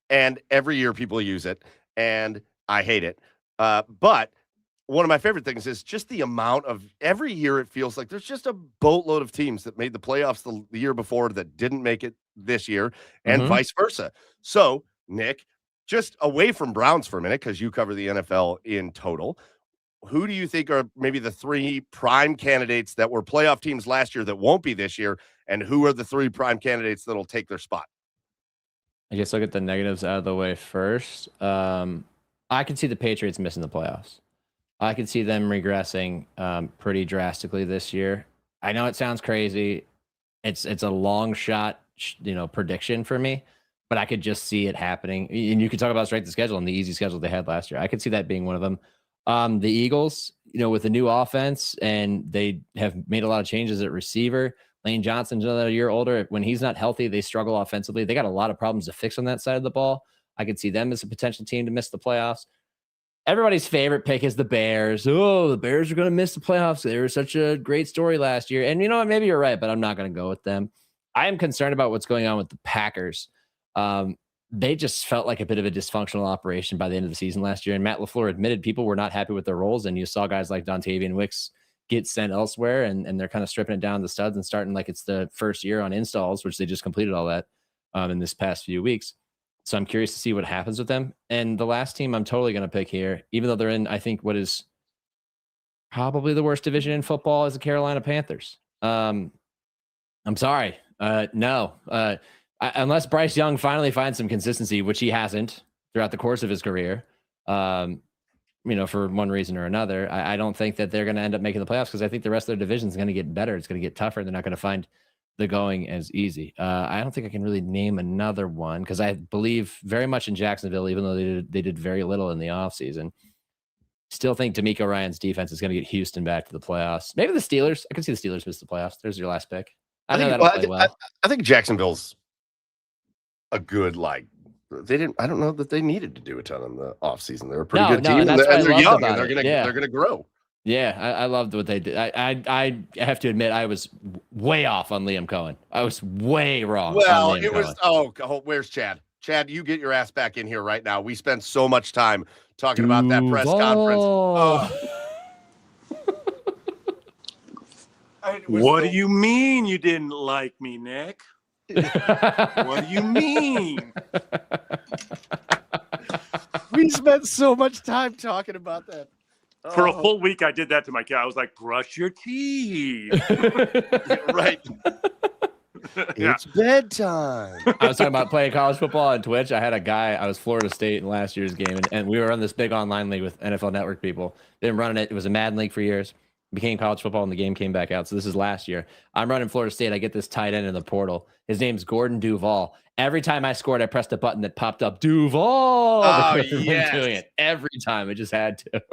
and every year people use it, and I hate it. But one of my favorite things is just the amount of every year it feels like there's just a boatload of teams that made the playoffs the year before that didn't make it this year, and vice versa. So, Nick, just away from Browns for a minute, because you cover the NFL in total, who do you think are maybe the three prime candidates that were playoff teams last year that won't be this year, and who are the three prime candidates that'll take their spot? I guess I'll get the negatives out of the way first. I can see the Patriots missing the playoffs. I can see them regressing pretty drastically this year. I know it sounds crazy. It's a long shot, prediction for me, but I could just see it happening. And you could talk about strength of schedule and the easy schedule they had last year. I could see that being one of them. The Eagles, with the new offense, and they have made a lot of changes at receiver. Lane Johnson's another year older. When he's not healthy, they struggle offensively. They got a lot of problems to fix on that side of the ball. I could see them as a potential team to miss the playoffs. Everybody's favorite pick is the Bears. Oh, the Bears are going to miss the playoffs. They were such a great story last year. And you know what? Maybe you're right, but I'm not going to go with them. I am concerned about what's going on with the Packers. They just felt like a bit of a dysfunctional operation by the end of the season last year. And Matt LaFleur admitted people were not happy with their roles. And you saw guys like Dontavian Wicks get sent elsewhere, and they're kind of stripping it down the studs and starting like it's the first year on installs, which they just completed all that in this past few weeks. So I'm curious to see what happens with them. And the last team I'm totally going to pick here, even though they're in, I think, what is probably the worst division in football, is the Carolina Panthers. I'm sorry. No. Unless Bryce Young finally finds some consistency, which he hasn't throughout the course of his career, for one reason or another, I don't think that they're going to end up making the playoffs, because I think the rest of their division is going to get better. It's going to get tougher. They're not going to find the going as easy. I don't think I can really name another one, because I believe very much in Jacksonville, even though they did very little in the offseason. Still think D'Amico Ryan's defense is going to get Houston back to the playoffs. Maybe the Steelers. I can see the Steelers miss the playoffs. There's your last pick. I think Jacksonville's a good, I don't know that they needed to do a ton in the offseason. They're a pretty good team, and they're young, and they're going to grow. Yeah, I loved what they did. I have to admit, I was way off on Liam Cohen. I was way wrong. Well, it was. Oh, where's Chad? Chad, you get your ass back in here right now. We spent so much time talking about that press conference. Oh. What do you mean you didn't like me, Nick? What do you mean? We spent so much time talking about that. For a whole week, I did that to my cat. I was like, brush your teeth. Right. It's bedtime. I was talking about playing college football on Twitch. I had a guy, I was Florida State in last year's game, and we were on this big online league with NFL Network people. They've been running it. It was a Madden league for years. Became college football, and the game came back out. So this is last year. I'm running Florida State. I get this tight end in the portal. His name's Gordon Duval. Every time I scored, I pressed a button that popped up, Duval. Oh, yes. Doing it every time. I just had to.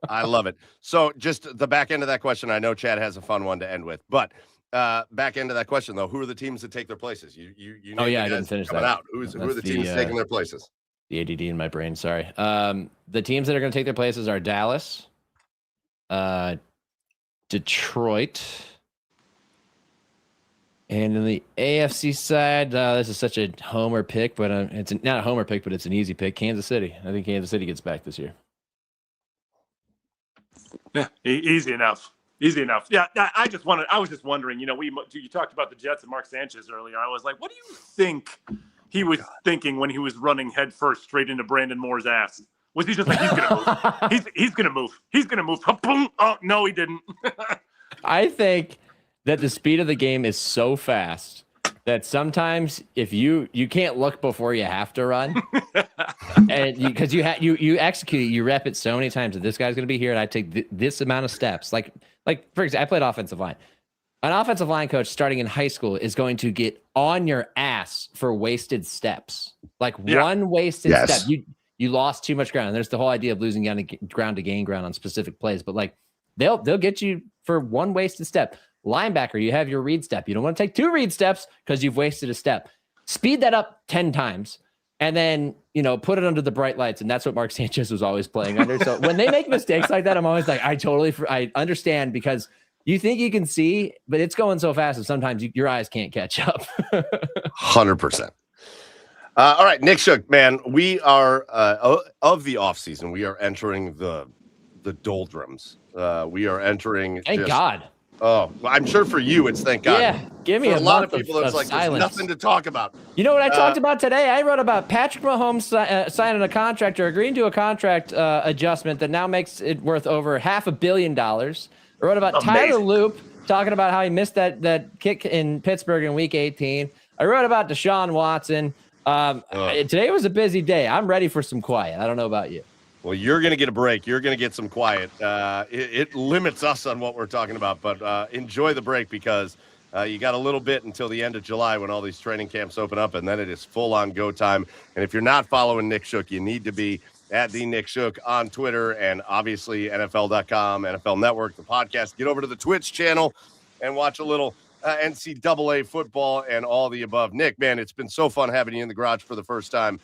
I love it. So just the back end of that question, I know Chad has a fun one to end with, but back end of that question, though, who are the teams that take their places? You know, I didn't finish that. Out. Who are the teams taking their places? The ADD in my brain, sorry. The teams that are going to take their places are Dallas, Detroit, and in the AFC side, this is such a homer pick, but it's not a homer pick, but it's an easy pick. Kansas City. I think Kansas City gets back this year. Yeah, easy enough. Yeah, I was just wondering. You talked about the Jets and Mark Sanchez earlier. I was like, what do you think he was thinking when he was running headfirst straight into Brandon Moore's ass? Was he just like, he's gonna move? He's gonna move. Boom. Oh no, he didn't. I think that the speed of the game is so fast that sometimes if you can't look before you have to run, and because you execute it, you rep it so many times that this guy's gonna be here, and I take this amount of steps. Like for example, I played offensive line. An offensive line coach starting in high school is going to get on your ass for wasted steps. One wasted step. You lost too much ground. And there's the whole idea of losing ground to gain ground on specific plays, but they'll get you for one wasted step. Linebacker, you have your read step. You don't want to take two read steps because you've wasted a step. Speed that up 10 times and then, put it under the bright lights. And that's what Mark Sanchez was always playing under. So when they make mistakes like that, I'm always like, I understand, because you think you can see, but it's going so fast and sometimes your eyes can't catch up. 100%. All right, Nick Shook, man, we are of the off season. We are entering the doldrums. We are entering. Thank God. Oh, I'm sure for you, it's thank God. Yeah, give me for a lot of month people. It's like silence. there's nothing to talk about. You know what I talked about today? I wrote about Patrick Mahomes signing a contract or agreeing to a contract adjustment that now makes it worth over $500 million. I wrote about Tyler Loop talking about how he missed that kick in Pittsburgh in Week 18. I wrote about Deshaun Watson. Today was a busy day. I'm ready for some quiet. I don't know about you. Well, you're going to get a break. You're going to get some quiet. It limits us on what we're talking about, but enjoy the break, because you got a little bit until the end of July when all these training camps open up, and then it is full-on go time. And if you're not following Nick Shook, you need to be at the Nick Shook on Twitter, and obviously NFL.com, NFL Network, the podcast. Get over to the Twitch channel and watch a little NCAA football and all the above. Nick, man, it's been so fun having you in the garage for the first time.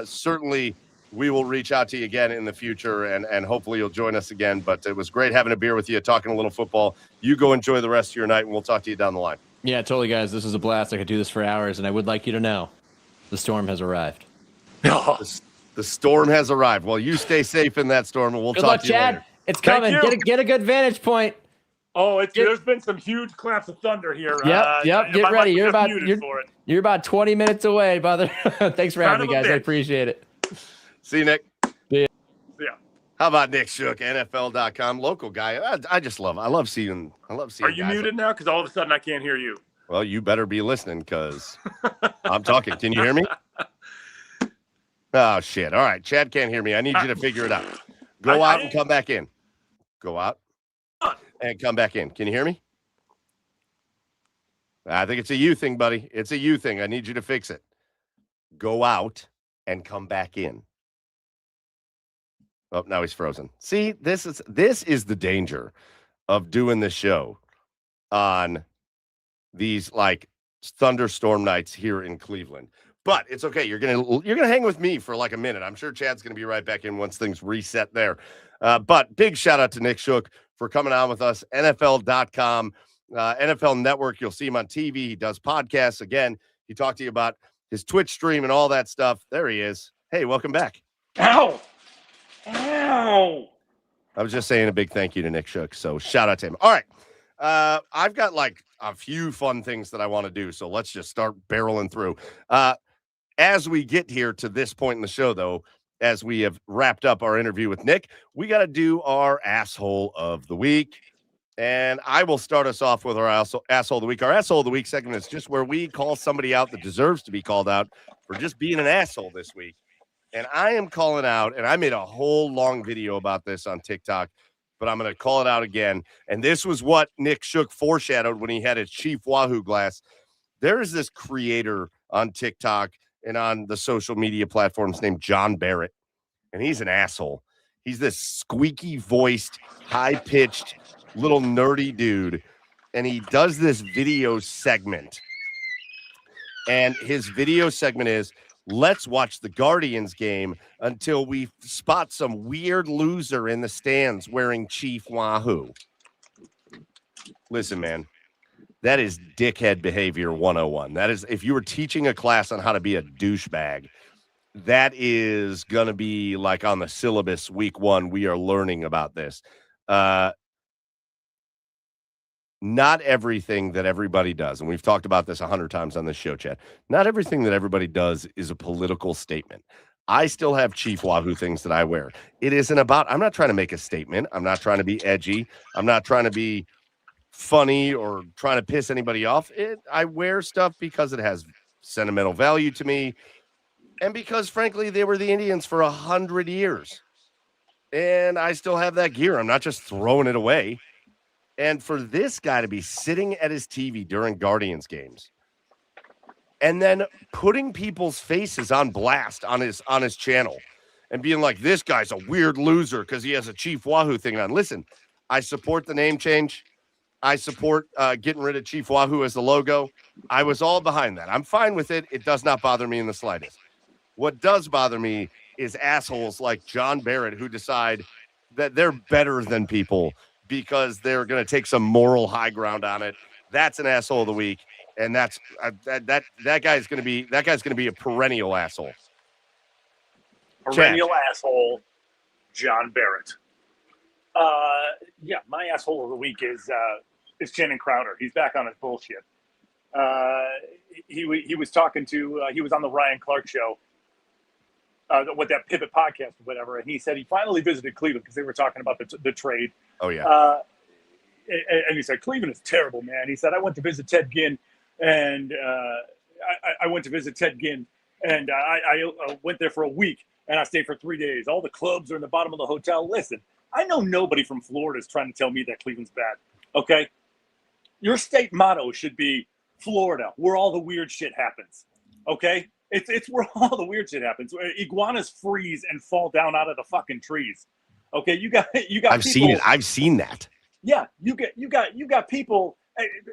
Certainly, we will reach out to you again in the future, and hopefully you'll join us again. But it was great having a beer with you, talking a little football. You go enjoy the rest of your night, and we'll talk to you down the line. Yeah, totally, guys. This was a blast. I could do this for hours, and I would like you to know the storm has arrived. The storm has arrived. Well, you stay safe in that storm, and we'll talk to you Chad. later. It's coming. Get a good vantage point. Oh, there's been some huge claps of thunder here. Yep. Get ready. You're about 20 minutes away, brother. Thanks for having me, guys. I appreciate it. See you, Nick. Yeah. How about Nick Shook, NFL.com, local guy? I love seeing. Are you muted now? Because all of a sudden I can't hear you. Well, you better be listening, because I'm talking. Can you hear me? Oh shit! All right, Chad can't hear me. I need you to figure it out. Go out and come back in. Go out and come back in. Can you hear me? I think it's a you thing, buddy. It's a you thing. I need you to fix it. Go out and come back in. Oh, now he's frozen. See, this is the danger of doing this show on these like thunderstorm nights here in Cleveland. But it's okay. You're gonna hang with me for like a minute. I'm sure Chad's gonna be right back in once things reset there. But big shout out to Nick Shook for coming on with us. NFL.com, NFL Network. You'll see him on TV. He does podcasts. Again, he talked to you about his Twitch stream and all that stuff. There he is. Hey, welcome back. Ow! I was just saying a big thank you to Nick Shook. So shout out to him. All right. I've got like a few fun things that I want to do. So let's just start barreling through. As we get here to this point in the show, though, as we have wrapped up our interview with Nick, we got to do our asshole of the week. And I will start us off with our asshole of the week. Our asshole of the week segment is just where we call somebody out that deserves to be called out for just being an asshole this week. And I am calling out, and I made a whole long video about this on TikTok, but I'm going to call it out again. And this was what Nick Shook foreshadowed when he had his Chief Wahoo glass. There is this creator on TikTok and on the social media platforms named John Barrett, and he's an asshole. He's this squeaky-voiced, high-pitched, little nerdy dude, and he does this video segment. And his video segment is, let's watch the Guardians game until we spot some weird loser in the stands wearing Chief Wahoo. Listen, man, that is dickhead behavior 101. That is, if you were teaching a class on how to be a douchebag, that is going to be like on the syllabus week 1. We are learning about this. Not everything that everybody does, and we've talked about this 100 times on this show, Chad, not everything that everybody does is a political statement. I still have Chief Wahoo things that I wear. It isn't about, I'm not trying to make a statement. I'm not trying to be edgy. I'm not trying to be funny or trying to piss anybody off. I wear stuff because it has sentimental value to me, and because, frankly, they were the Indians for 100 years. And I still have that gear. I'm not just throwing it away. And for this guy to be sitting at his TV during Guardians games and then putting people's faces on blast on his channel and being like, this guy's a weird loser because he has a Chief Wahoo thing on. Listen, I support the name change. I support getting rid of Chief Wahoo as the logo. I was all behind that. I'm fine with it. It does not bother me in the slightest. What does bother me is assholes like John Barrett who decide that they're better than people because they're going to take some moral high ground on it. That's an asshole of the week, and that's that guy's going to be a perennial asshole. Perennial asshole, John Barrett. Yeah, my asshole of the week is Shannon Crowder. He's back on his bullshit. He was talking to he was on the Ryan Clark show with that Pivot podcast or whatever, and he said he finally visited Cleveland because they were talking about the trade. Oh yeah. And he said Cleveland is terrible, man. He said I went to visit Ted Ginn, and I went to visit Ted Ginn, and I went there for a week, and I stayed for 3 days. All the clubs are in the bottom of the hotel. Listen, I know nobody from Florida is trying to tell me that Cleveland's bad. Okay, your state motto should be Florida, where all the weird shit happens. Okay, it's where all the weird shit happens. Where iguanas freeze and fall down out of the fucking trees. Okay, you got. I've seen it. I've seen that. Yeah, you got people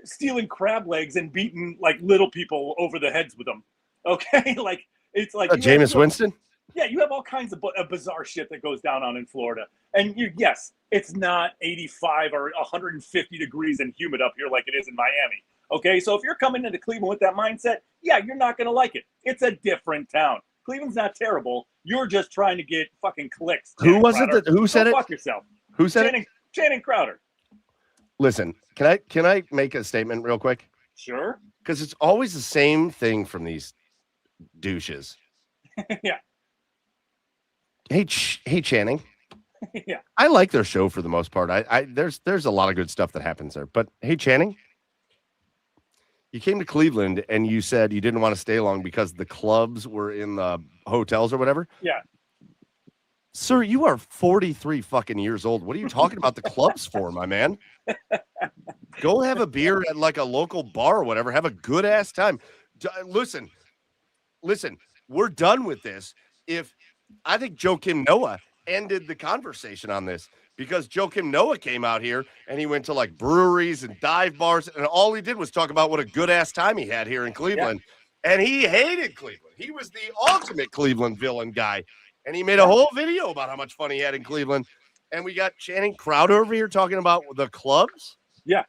stealing crab legs and beating like little people over the heads with them. Okay, like it's like Jameis Winston. Yeah, you have all kinds of bizarre shit that goes down in Florida. And yes, it's not 85 or 150 degrees and humid up here like it is in Miami. Okay, so if you're coming into Cleveland with that mindset, yeah, you're not going to like it. It's a different town. Cleveland's not terrible. You're just trying to get fucking clicks. Who was it? Who said it? Fuck yourself. Who said it? Shannon Crowder. Listen, can I make a statement real quick? Sure. Because it's always the same thing from these douches. Yeah. Hey, Channing. Yeah. I like their show for the most part. There's a lot of good stuff that happens there. But hey, Channing, you came to Cleveland and you said you didn't want to stay long because the clubs were in the hotels or whatever. Yeah. Sir, you are 43 fucking years old. What are you talking about the clubs for, my man? Go have a beer at like a local bar or whatever. Have a good ass time. Listen, we're done with this. I think Joakim Noah ended the conversation on this because Joakim Noah came out here and he went to like breweries and dive bars and all he did was talk about what a good ass time he had here in Cleveland. Yeah. And he hated Cleveland. He was the ultimate Cleveland villain guy. And he made a whole video about how much fun he had in Cleveland. And we got Channing Crowder over here talking about the clubs. Yeah.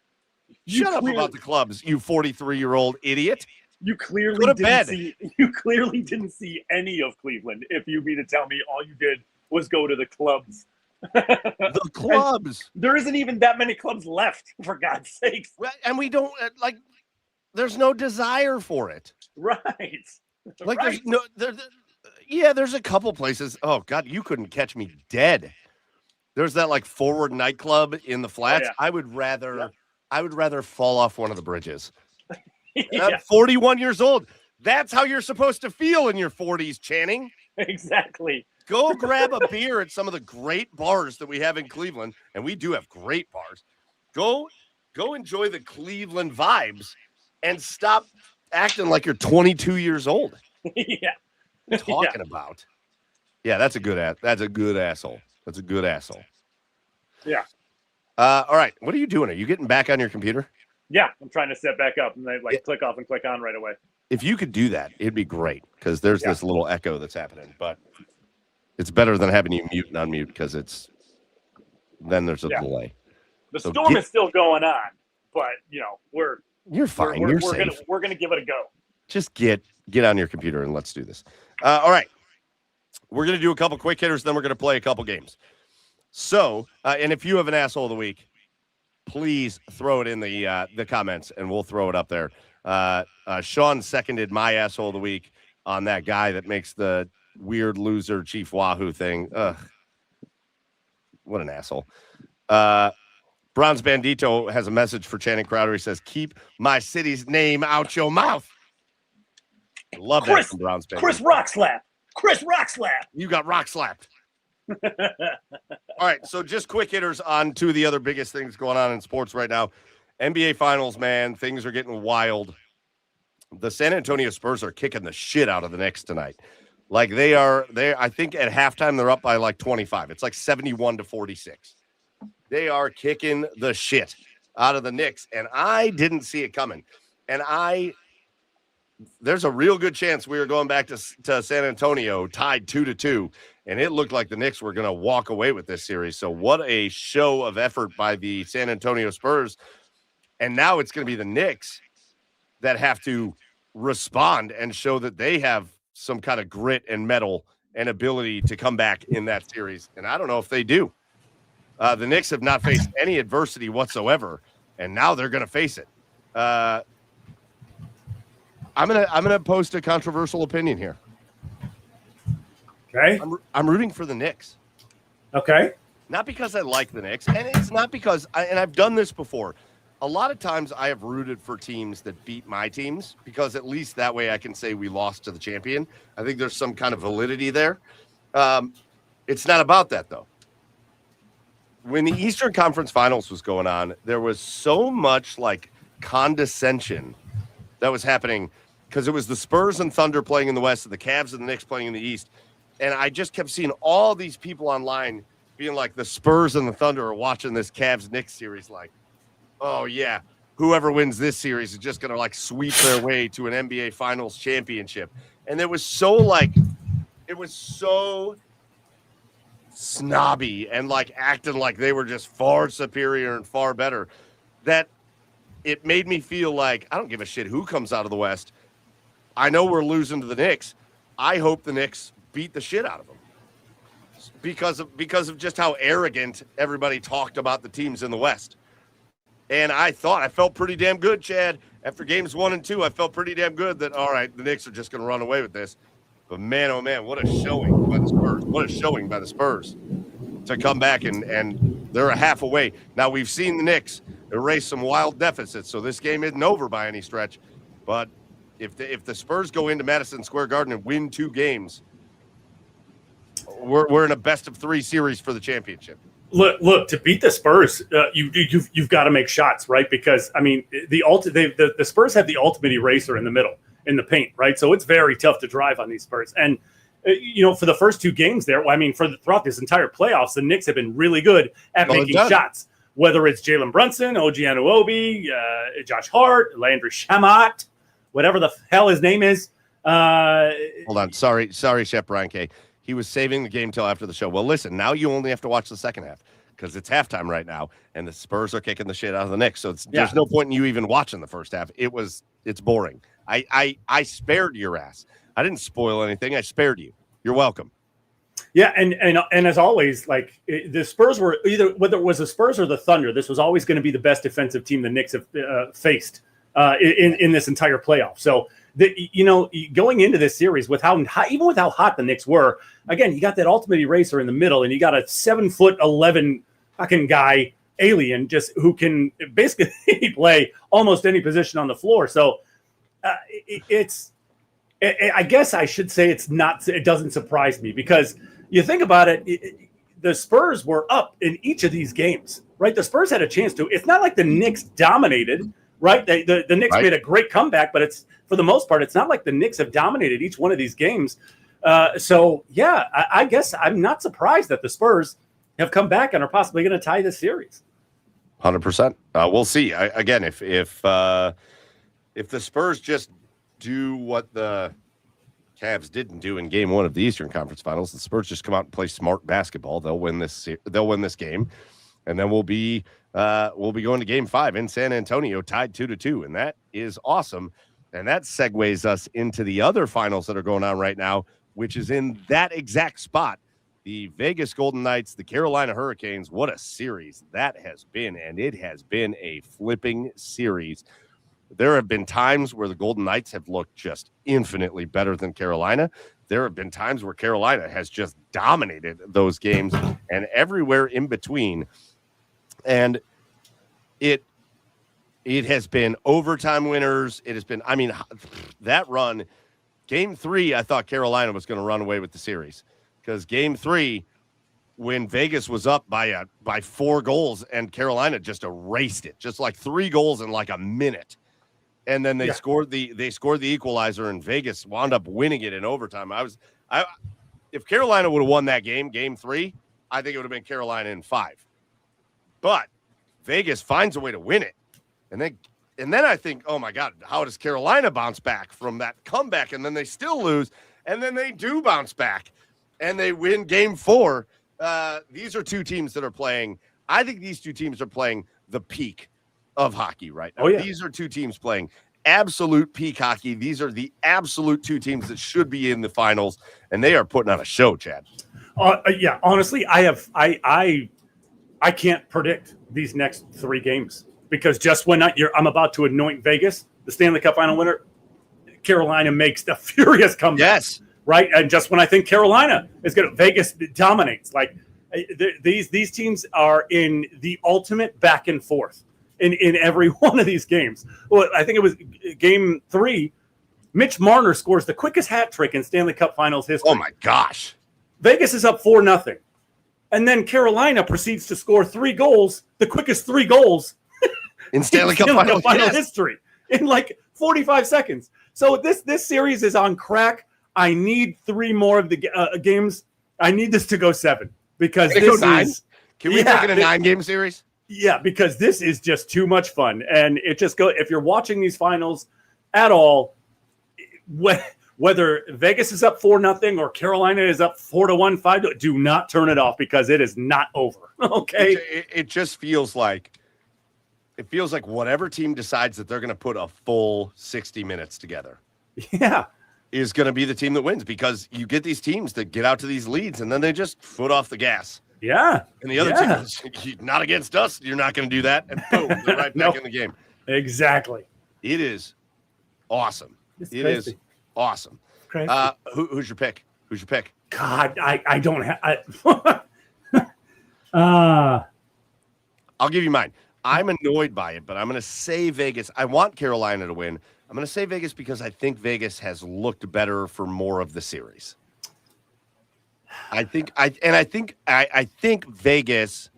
Shut up about the clubs, you 43-year-old idiot. You clearly didn't see any of Cleveland if you mean to tell me all you did was go to the clubs. The clubs. And there isn't even that many clubs left, for God's sakes. And we don't there's no desire for it. Right. Like there's a couple places. Oh God, you couldn't catch me dead. There's that like Forward nightclub in the Flats. Oh, yeah. I would rather fall off one of the bridges. Yeah. I'm 41 years old. That's how you're supposed to feel in your 40s, Channing. Exactly. Go grab a beer at some of the great bars that we have in Cleveland, and we do have great bars. Go enjoy the Cleveland vibes and stop acting like you're 22 years old. Yeah. Talking about. Yeah, that's a good asshole. That's a good asshole. Yeah. All right. What are you doing? Are you getting back on your computer? Yeah, I'm trying to set back up and then click off and click on right away. If you could do that, it'd be great because there's this little echo that's happening, but it's better than having you mute and unmute because then there's a delay. The storm is still going on, but you're fine. You're safe. We're gonna give it a go. Just get on your computer and let's do this. All right. We're going to do a couple quick hitters, then we're going to play a couple games. So, and if you have an asshole of the week, please throw it in the comments, and we'll throw it up there. Sean seconded my asshole of the week on that guy that makes the weird loser Chief Wahoo thing. Ugh. What an asshole. Browns Bandito has a message for Channing Crowder. He says, keep my city's name out your mouth. I love that from Browns Bandito. Chris rock slap. You got rock slapped. All right, so just quick hitters on two of the other biggest things going on in sports right now. NBA Finals, man, things are getting wild. The San Antonio Spurs are kicking the shit out of the Knicks tonight. Like I think at halftime they're up by like 25. It's like 71-46. They are kicking the shit out of the Knicks, and I didn't see it coming. And I there's a real good chance we were going back to San Antonio tied 2-2, and it looked like the Knicks were going to walk away with this series. So what a show of effort by the San Antonio Spurs. And now it's going to be the Knicks that have to respond and show that they have some kind of grit and mettle and ability to come back in that series. And I don't know if they do. The Knicks have not faced any adversity whatsoever, and now they're going to face it. I'm gonna post a controversial opinion here. Okay. I'm rooting for the Knicks. Okay. Not because I like the Knicks, and it's not because and I've done this before. A lot of times I have rooted for teams that beat my teams because at least that way I can say we lost to the champion. I think there's some kind of validity there. It's not about that, though. When the Eastern Conference Finals was going on, there was so much like condescension that was happening because it was the Spurs and Thunder playing in the West and the Cavs and the Knicks playing in the East. And I just kept seeing all these people online being like, the Spurs and the Thunder are watching this Cavs-Knicks series like, oh, yeah, whoever wins this series is just going to like sweep their way to an NBA Finals championship. And it was so snobby and like acting like they were just far superior and far better that it made me feel like I don't give a shit who comes out of the West. I know we're losing to the Knicks. I hope the Knicks beat the shit out of them because of just how arrogant everybody talked about the teams in the West. And I felt pretty damn good, Chad. After games 1 and 2, I felt pretty damn good that, all right, the Knicks are just going to run away with this. But man, oh man, what a showing by the Spurs. What a showing by the Spurs to come back and they're a half away. Now we've seen the Knicks erase some wild deficits, so this game isn't over by any stretch. But if the Spurs go into Madison Square Garden and win 2 games, we're in a best-of-3 series for the championship. Look, to beat the Spurs, you've got to make shots, right? Because I mean, the Spurs have the ultimate eraser in the middle, in the paint, right? So it's very tough to drive on these Spurs. And for the first 2 games there, I mean, throughout this entire playoffs, the Knicks have been really good at making shots. Whether it's Jalen Brunson, OG Anunoby, Josh Hart, Landry Shamet, whatever the hell his name is. Hold on, sorry, Chef Brian K. He was saving the game till after the show. Well, listen, now you only have to watch the second half because it's halftime right now, and the Spurs are kicking the shit out of the Knicks. So there's no point in you even watching the first half. It's boring. I spared your ass. I didn't spoil anything. I spared you. You're welcome. Yeah, and as always, like the Spurs were either whether it was the Spurs or the Thunder, this was always going to be the best defensive team the Knicks have faced in this entire playoff. So. Going into this series with how hot the Knicks were, again, you got that ultimate eraser in the middle, and you got a 7'11" fucking guy, alien, just who can basically play almost any position on the floor. So I guess I should say it doesn't surprise me because you think about it, the Spurs were up in each of these games, right? The Spurs had a chance to. It's not like the Knicks dominated. Right, the Knicks made a great comeback, but it's for the most part, it's not like the Knicks have dominated each one of these games. So yeah, I guess I'm not surprised that the Spurs have come back and are possibly going to tie this series. 100%. We'll see. Again, if the Spurs just do what the Cavs didn't do in Game 1 of the Eastern Conference Finals, the Spurs just come out and play smart basketball. They'll win this game, and then we'll be going to Game 5 in San Antonio, tied 2-2, and that is awesome. And that segues us into the other finals that are going on right now, which is in that exact spot. The Vegas Golden Knights, the Carolina Hurricanes. What a series that has been, and it has been a flipping series. There have been times where the Golden Knights have looked just infinitely better than Carolina. There have been times where Carolina has just dominated those games, and everywhere in between. And it has been overtime winners. It has been, I mean, that run, Game 3, I thought Carolina was going to run away with the series because Game 3, when Vegas was up by 4 goals and Carolina just erased it, just like 3 goals in like a minute. And then they scored the equalizer, and Vegas wound up winning it in overtime. If Carolina would have won that game, Game 3, I think it would have been Carolina in 5. But Vegas finds a way to win it, and then And then I think, oh my God, how does Carolina bounce back from that comeback? And then they still lose, and then they do bounce back, and they win game 4. These are two teams that are playing. I think these two teams are playing the peak of hockey right now. Oh, yeah. These are two teams playing absolute peak hockey. These are the absolute two teams that should be in the finals, and they are putting on a show, Chad. Yeah, honestly, I can't predict these next 3 games because just when I'm about to anoint Vegas, the Stanley Cup final winner, Carolina makes the furious comeback. Yes. Right. And just when I think Carolina is going to, Vegas dominates. Like these teams are in the ultimate back and forth in every one of these games. Well, I think it was game 3. Mitch Marner scores the quickest hat trick in Stanley Cup Finals history. Oh my gosh. Vegas is up 4-0. And then Carolina proceeds to score 3 goals, the quickest 3 goals in Stanley Cup Final history in like 45 seconds. So this series is on crack. I need 3 more of the games. I need this to go 7 because Can this is. Can we make it a 9-game series? Yeah, because this is just too much fun, and it just go. If you're watching these finals at all, whether Vegas is up 4-0 or Carolina is up 4-1, 5, do not turn it off because it is not over. Okay, it just feels like whatever team decides that they're going to put a full 60 minutes together. Yeah. Is going to be the team that wins because you get these teams that get out to these leads and then they just foot off the gas. Yeah. And the other team is not against us. You're not going to do that. And boom, they're right back in the game. Exactly. It is awesome. It is awesome. Crazy. Who's your pick? Who's your pick? God, I don't have. I'll give you mine. I'm annoyed by it, but I'm going to say Vegas. I want Carolina to win. I'm going to say Vegas because I think Vegas has looked better for more of the series. I think Vegas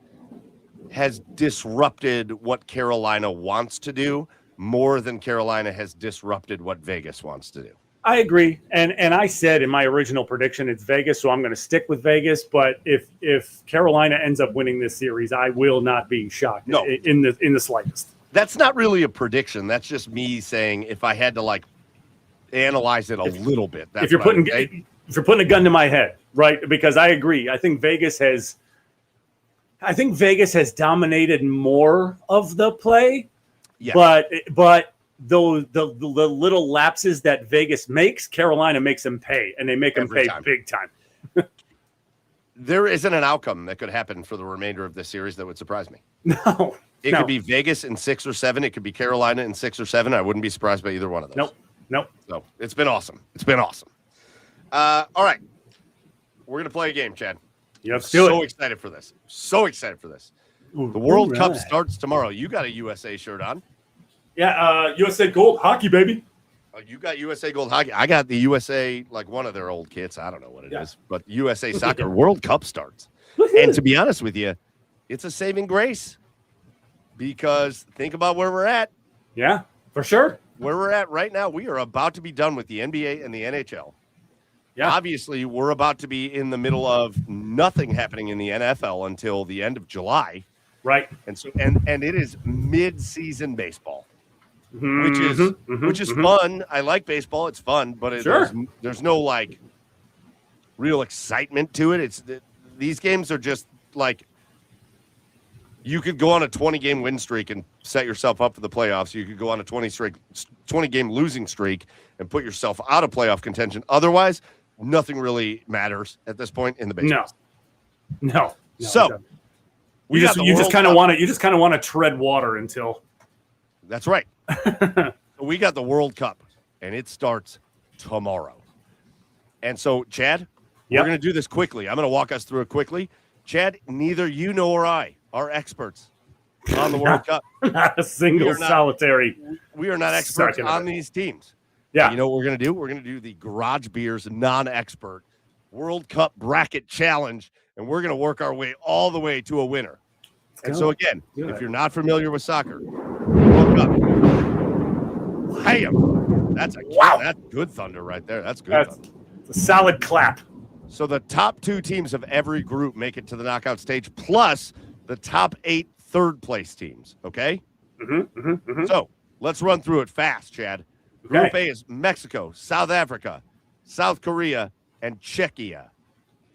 has disrupted what Carolina wants to do more than Carolina has disrupted what Vegas wants to do. I agree, and I said in my original prediction it's Vegas, so I'm going to stick with Vegas. But if Carolina ends up winning this series, I will not be shocked. No. in the slightest. That's not really a prediction. That's just me saying if I had to analyze it a little bit. That's if you're putting a gun to my head, right? Because I agree. I think Vegas has dominated more of the play. Yeah. But the little lapses that Vegas makes, Carolina makes them pay, and they make them pay big time. There isn't an outcome that could happen for the remainder of this series that would surprise me. No. It could be Vegas in 6 or 7. It could be Carolina in 6 or 7. I wouldn't be surprised by either one of those. Nope. So it's been awesome. All right. We're going to play a game, Chad. Excited for this. So excited for this. Ooh, the World Cup starts tomorrow. You got a USA shirt on. Yeah, USA Gold hockey, baby. Oh, you got USA Gold hockey. I got the USA, one of their old kits. I don't know what it is, but USA Soccer World Cup starts. And to be honest with you, it's a saving grace because think about where we're at. Yeah, for sure. Where we're at right now, we are about to be done with the NBA and the NHL. Yeah. Obviously, we're about to be in the middle of nothing happening in the NFL until the end of July. Right. And so and it is mid-season baseball. Which is fun. I like baseball. It's fun, but there's no real excitement to it. These games are just you could go on a 20-game win streak and set yourself up for the playoffs. You could go on a 20-game losing streak and put yourself out of playoff contention. Otherwise, nothing really matters at this point in the baseball. No. So you just kind of want to tread water until. That's right. We got the World Cup, and it starts tomorrow. And so, Chad, we're going to do this quickly. I'm going to walk us through it quickly. Chad, neither you nor I are experts on the World Cup. Not a single solitary. We are not experts on these teams. Yeah. You know what we're going to do? We're going to do the Garage Beers non-expert World Cup bracket challenge, and we're going to work our way all the way to a winner. And so, again, if you're not familiar with soccer, World Cup. Bam! That's good thunder right there. That's good thunder. It's a solid clap. So the top 2 teams of every group make it to the knockout stage, plus the top 8 third-place teams, okay? So Let's run through it fast, Chad. Okay. Group A is Mexico, South Africa, South Korea, and Czechia.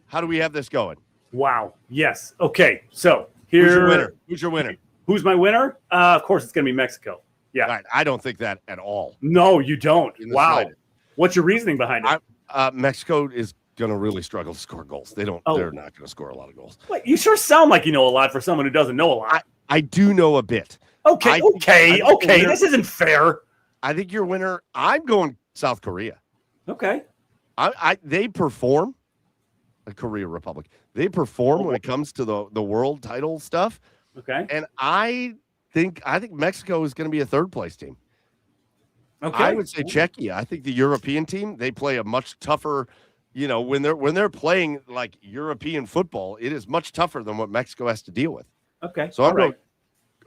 How do we have this going? Wow. Yes. Okay. So Who's here. your winner? Who's your winner? Who's my winner? Of course, it's going to be Mexico. Yeah. All right, I don't think that at all. No, you don't. In the Wow. slightest. What's your reasoning behind it? Mexico is going to really struggle to score goals. They're not going to score a lot of goals. Wait, you sure sound like you know a lot for someone who doesn't know a lot. I do know a bit. Okay. This isn't fair. I think your winner, I'm going South Korea. Okay. They perform, the Korea Republic. They perform when it comes to the world title stuff. Okay. And I think Mexico is going to be a third place team. Okay. I would say Czechia. I think the European team, they play a much tougher, when they're playing like European football, it is much tougher than what Mexico has to deal with. Okay. So I'm going.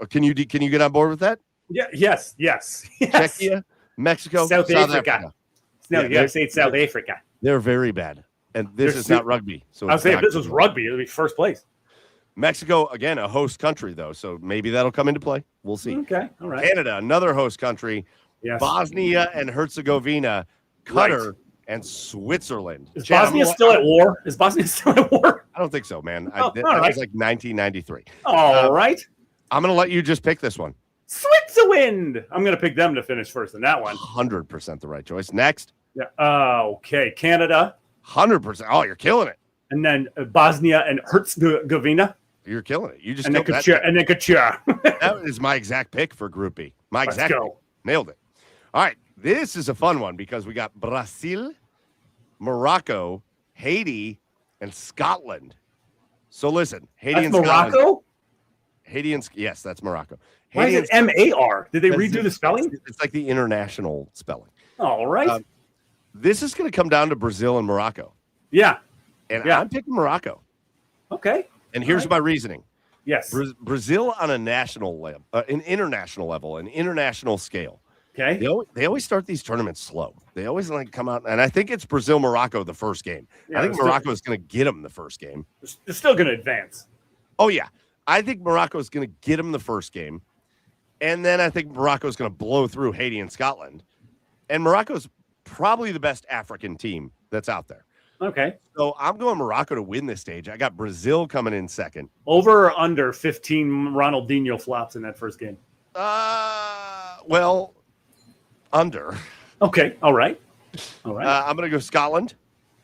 Can you get on board with that? Yeah. Yes. Czechia, Mexico, South Africa. No, Yeah, you got to say it's South Africa. They're very bad, and this is not rugby. So I was saying if this was rugby, it would be first place. Mexico, again, a host country, though, so maybe that'll come into play. We'll see. Okay, all right. Canada, another host country. Yes. Bosnia and Herzegovina, Qatar, and Switzerland. Is Bosnia still at war? I don't think so, man. That was like 1993. All right. I'm going to let you just pick this one. Switzerland. I'm going to pick them to finish first in that one. 100% the right choice. Next. Yeah. Okay. Canada. 100%. Oh, you're killing it. And then Bosnia and Herzegovina. You're killing it. You just and then Qatar. That is my exact pick for Group B. Let's go. Nailed it. All right. This is a fun one because we got Brazil, Morocco, Haiti, and Scotland. So listen, Haiti and Scotland. Morocco? Yes, that's Morocco. Why is it M-A-R? Did they redo the spelling? It's like the international spelling. All right. This is going to come down to Brazil and Morocco. Yeah. And I'm picking Morocco. Okay. And here's my reasoning. Yes. Brazil on a national level, an international level, an international scale. Okay. They always start these tournaments slow. They always come out, and I think it's Brazil-Morocco the first game. Yeah, I think Morocco is going to get them the first game. They're still going to advance. Oh, yeah. I think Morocco is going to get them the first game. And then I think Morocco is going to blow through Haiti and Scotland. And Morocco's probably the best African team that's out there. Okay. So I'm going Morocco to win this stage. I got Brazil coming in second. Over or under 15 Ronaldinho flops in that first game? Well, under. Okay. All right. I'm going to go Scotland,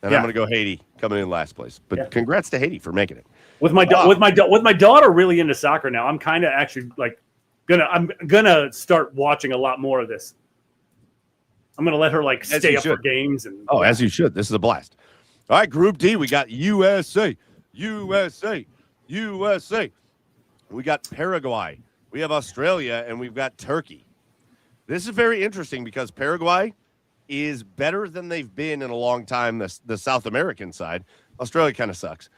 and I'm going to go Haiti coming in last place. But congrats to Haiti for making it. With my daughter really into soccer now, I'm kind of actually I'm gonna start watching a lot more of this. I'm gonna let her stay up for games and as you should. This is a blast. All right, Group D, we got USA. We got Paraguay. We have Australia, and we've got Turkey. This is very interesting because Paraguay is better than they've been in a long time. The South American side, Australia kind of sucks.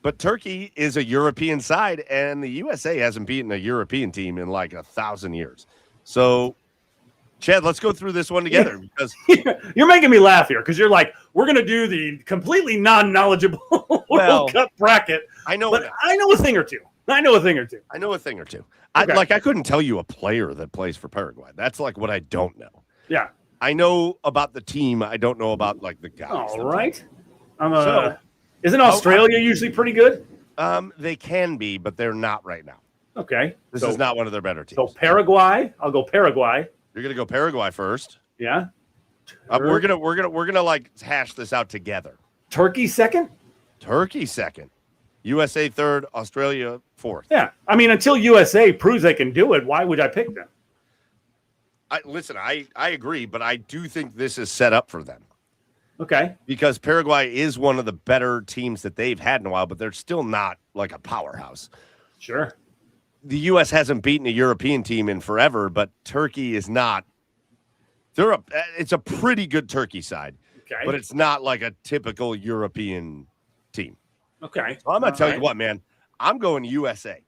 But Turkey is a European side, and the USA hasn't beaten a European team in 1,000 years. So, Chad, let's go through this one together because you're making me laugh here because you're like, we're going to do the completely non-knowledgeable World Cup bracket. I know, but I know a thing or two. I know a thing or two. Okay. I couldn't tell you a player that plays for Paraguay. That's what I don't know. Yeah. I know about the team. I don't know about the guys. All right. Isn't Australia usually pretty good? They can be, but they're not right now. Okay. This is not one of their better teams. So Paraguay, I'll go Paraguay. You're gonna go Paraguay first. Yeah. We're gonna hash this out together. Turkey second. USA third. Australia fourth. Yeah. I mean, until USA proves they can do it, why would I pick them? I agree, but I do think this is set up for them. Okay. Because Paraguay is one of the better teams that they've had in a while, but they're still not a powerhouse. Sure. The U.S. hasn't beaten a European team in forever, but Turkey is not. It's a pretty good Turkey side, but it's not like a typical European team. Okay. So I'm going to tell you what, man. I'm going USA.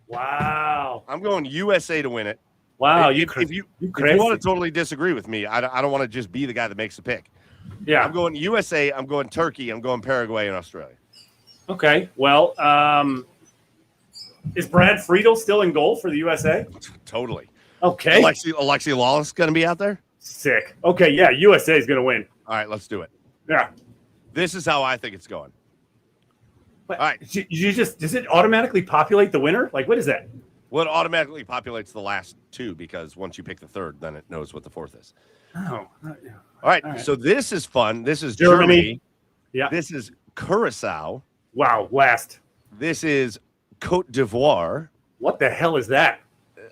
Wow. I'm going USA to win it. Wow. If you want to totally disagree with me, I don't want to just be the guy that makes the pick. Yeah. I'm going USA. I'm going Turkey. I'm going Paraguay and Australia. Okay. Well, is Brad Friedel still in goal for the USA? Totally. Okay. Alexi Lawless going to be out there? Sick. Okay, yeah, USA is going to win. All right, let's do it. Yeah. This is how I think it's going. But All right. does it automatically populate the winner? Like, what is that? Well, it automatically populates the last two because once you pick the third, then it knows what the fourth is. Oh. All right. So this is fun. This is Germany. Yeah. This is Curacao. Wow, last. This is Cote d'Ivoire. What the hell is that?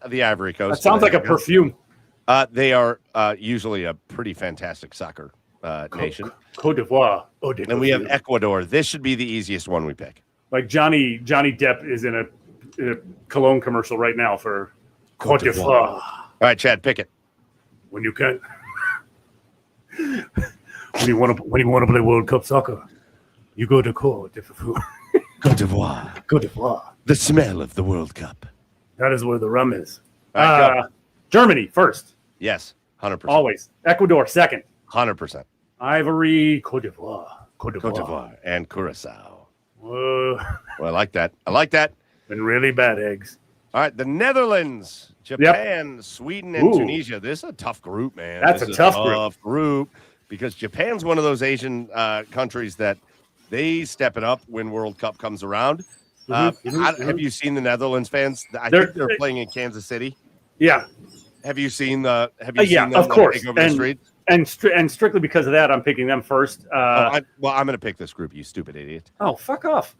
The Ivory Coast. That sounds like a perfume. They are usually a pretty fantastic soccer nation. Cote d'Ivoire. And we have Ecuador. This should be the easiest one we pick. Like Johnny Depp is in a cologne commercial right now for Cote d'Ivoire. All right, Chad, pick it. When you can. when you want to play World Cup soccer, you go to Cote d'Ivoire. Cote d'Ivoire. Cote d'Ivoire. The smell of the World Cup. That is where the rum is. All right, Germany first. Yes, 100%. Always. Ecuador second. 100%. Ivory, Cote d'Ivoire. Cote d'Ivoire and Curacao. Well, I like that. I like that. And really bad eggs. All right, the Netherlands, Japan, Sweden, and Tunisia. This is a tough group, man. That's this a is tough group because Japan's one of those Asian countries that they step it up when World Cup comes around. Have you seen the Netherlands fans? I think they're playing in Kansas City. Yeah. Have you seen the? Seen them, of course. Take over the streets? And strictly because of that, I'm picking them first. I'm going to pick this group. You stupid idiot. Oh, fuck off.